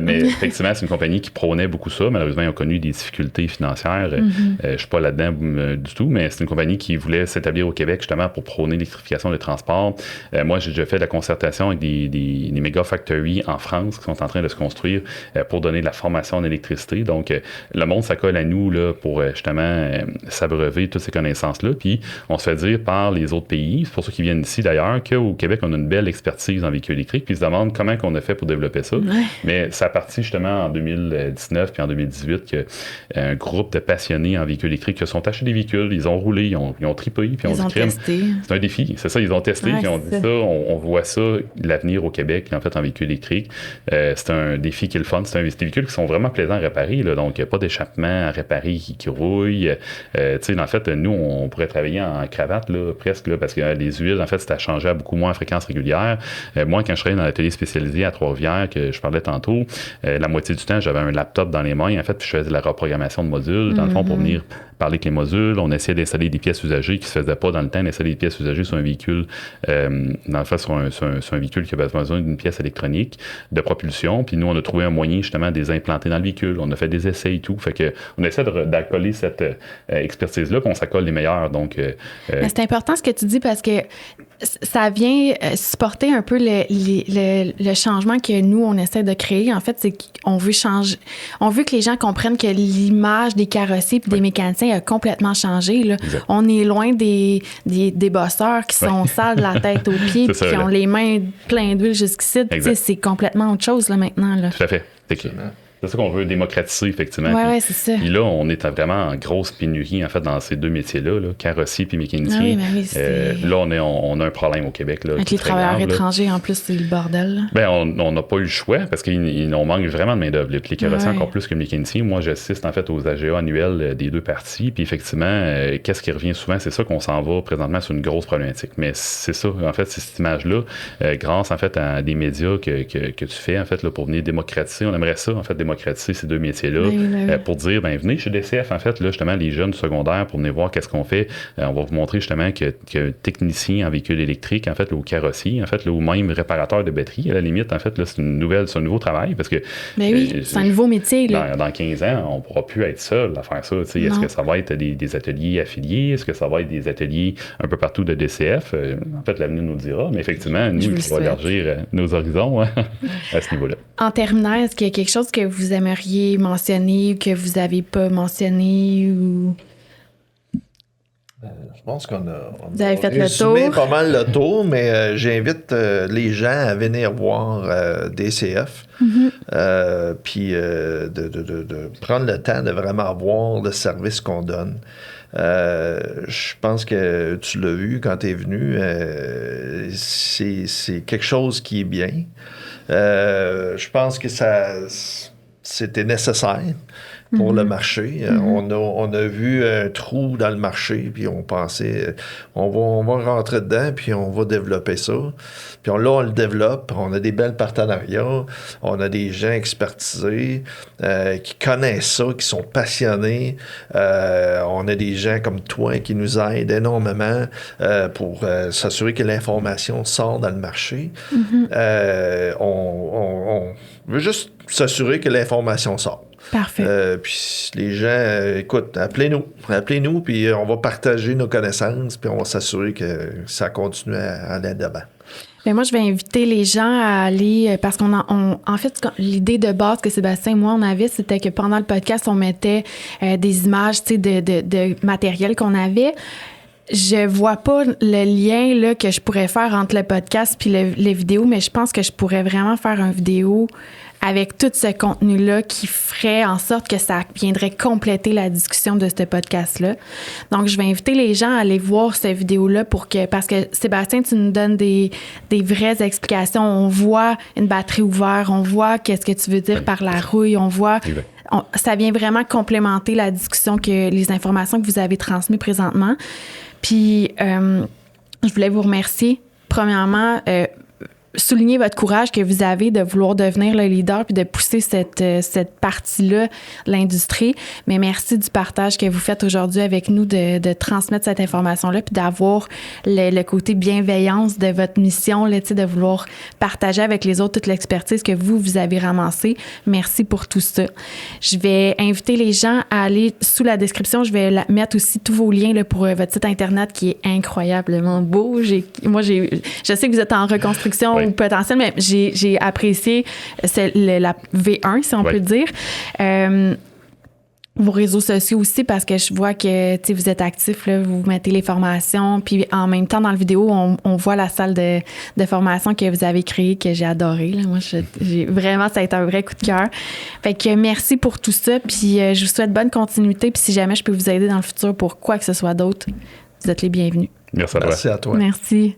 Mais effectivement, c'est une compagnie qui prônait beaucoup ça. Malheureusement, ils ont connu des difficultés financières. Je ne suis pas là-dedans du tout, mais c'est une compagnie qui voulait s'établir au Québec justement pour prôner l'électrification des transports. Moi, j'ai déjà fait de la concertation avec des méga factories en France qui sont en train de se construire pour donner de la formation en électricité. Donc, le monde s'accole à nous là, pour justement s'abreuver toutes ces connaissances-là. Puis, on se fait dire par les autres pays, c'est pour ceux qui viennent ici d'ailleurs, qu'au Québec, on a une belle expertise en véhicules électriques, puis ils se demandent comment on a fait pour développer ça. Mais ça a parti justement en 2019 puis en 2018 qu'un groupe de passionnés en véhicules électriques qui se sont achetés des véhicules, ils ont roulé, ils ont tripé, puis ils ont testé. C'est un défi, c'est ça, ils ont testé, puis on dit ça, on voit ça, l'avenir au Québec, en fait, en véhicule électrique. C'est un défi qui est le fun, c'est des véhicules qui sont vraiment plaisants à réparer, là, donc il n'y a pas d'échappement à réparer qui rouille. En fait, nous, on pourrait travailler en cravate, là, presque, là, parce que les huiles, en fait, c'est à changer à beaucoup moins à fréquence régulière. Moi, quand je travaillais dans l'atelier spécialisé à Trois-Rivières, que je parlais tantôt, la moitié du temps, j'avais un laptop dans les mains, en fait, puis je faisais de la reprogrammation de modules, dans le fond, pour venir parler avec les modules. On essayait d'installer des pièces usagées qui ne se faisaient pas dans le temps, d'installer des pièces usagées sur un véhicule, dans le fait, sur un véhicule qui avait besoin d'une pièce électronique de propulsion. Puis nous, on a trouvé un moyen, justement, de les implanter dans le véhicule. On a fait des essais et tout. Fait que on essaie d'accoler cette expertise-là, puis on s'accole les meilleurs. Donc, c'est important ce que tu dis parce que ça vient supporter un peu le changement que nous, on essaie de créer. En fait, c'est qu'on veut changer. On veut que les gens comprennent que l'image des carrossiers et des mécaniciens a complètement changé. Là. On est loin des bosseurs qui sont sales de la tête aux pieds et qui ont les mains pleines d'huile jusqu'ici. C'est complètement autre chose là, maintenant. Là. Tout à fait. C'est ça qu'on veut démocratiser, effectivement. Oui, c'est ça. Puis là, on est vraiment en grosse pénurie, en fait, dans ces deux métiers-là, carrossier puis mécanicien. Là, on a un problème au Québec. Là, avec les travailleurs étrangers, en plus, c'est le bordel. Bien, on n'a pas eu le choix parce qu'on manque vraiment de main-d'œuvre. Puis les carrossiers, encore plus que les mécaniciens. Moi, j'assiste, en fait, aux AGA annuels des deux parties. Puis effectivement, qu'est-ce qui revient souvent? C'est ça qu'on s'en va présentement sur une grosse problématique. Mais c'est ça, en fait, c'est cette image-là, grâce, en fait, à des médias que tu fais, en fait, là, pour venir démocratiser. On aimerait ça, en fait, démocratiser ces deux métiers-là pour dire, venez chez DCF, en fait, là, justement, les jeunes secondaires, pour venir voir qu'est-ce qu'on fait. On va vous montrer, justement, que technicien en véhicule électrique, en fait, là, ou carrossier, en fait, là, ou même réparateur de batterie, à la limite, en fait, là, c'est un nouveau travail, parce que... c'est un nouveau métier, là. Dans 15 ans, on ne pourra plus être seul à faire ça, tu sais. Est-ce que ça va être des ateliers affiliés? Est-ce que ça va être des ateliers un peu partout de DCF? En fait, l'avenir nous le dira, mais effectivement, nous, il faut élargir nos horizons à ce niveau-là. En terminant, est-ce qu'il y a quelque chose que vous aimeriez mentionner ou que vous n'avez pas mentionné ou... Je pense qu'on a fait résumé le tour. Pas mal le tour, mais j'invite les gens à venir voir DCF, puis de prendre le temps de vraiment voir le service qu'on donne. Je pense que tu l'as vu quand tu es venu, c'est quelque chose qui est bien. Je pense que c'était nécessaire pour le marché. On a vu un trou dans le marché, puis on pensait, on va rentrer dedans, puis on va développer ça. Puis là, on le développe, on a des belles partenariats, on a des gens expertisés qui connaissent ça, qui sont passionnés. On a des gens comme toi qui nous aident énormément pour s'assurer que l'information sort dans le marché. On veut juste s'assurer que l'information sort. Parfait. Puis les gens, écoute, appelez-nous, puis on va partager nos connaissances, puis on va s'assurer que ça continue à aller d'avant. Bien, moi, je vais inviter les gens à aller, parce en fait, l'idée de base que Sébastien et moi, on avait, c'était que pendant le podcast, on mettait des images, tu sais, de matériel qu'on avait. Je vois pas le lien là, que je pourrais faire entre le podcast puis les vidéos, mais je pense que je pourrais vraiment faire une vidéo avec tout ce contenu-là qui ferait en sorte que ça viendrait compléter la discussion de ce podcast-là. Donc, je vais inviter les gens à aller voir cette vidéo-là parce que Sébastien, tu nous donnes des vraies explications. On voit une batterie ouverte, on voit qu'est-ce que tu veux dire par la rouille, on voit... ça vient vraiment complémenter la discussion les informations que vous avez transmises présentement. Puis, je voulais vous remercier. Premièrement, souligner votre courage que vous avez de vouloir devenir le leader puis de pousser cette partie-là de l'industrie. Mais merci du partage que vous faites aujourd'hui avec nous, de transmettre cette information-là puis d'avoir le côté bienveillance de votre mission, là, de vouloir partager avec les autres toute l'expertise que vous avez ramassée. Merci pour tout ça. Je vais inviter les gens à aller sous la description. Je vais mettre aussi tous vos liens là, pour votre site Internet qui est incroyablement beau. Je sais que vous êtes en reconstruction ou potentiel, mais j'ai apprécié la V1, si on peut dire. Vos réseaux sociaux aussi, parce que je vois que vous êtes actifs, là, vous mettez les formations, puis en même temps, dans la vidéo, on voit la salle de formation que vous avez créée, que j'ai adorée. Là. Moi, j'ai vraiment, ça a été un vrai coup de cœur. Fait que merci pour tout ça, puis je vous souhaite bonne continuité, puis si jamais je peux vous aider dans le futur pour quoi que ce soit d'autre, vous êtes les bienvenus. Merci à toi. Merci à toi. Merci.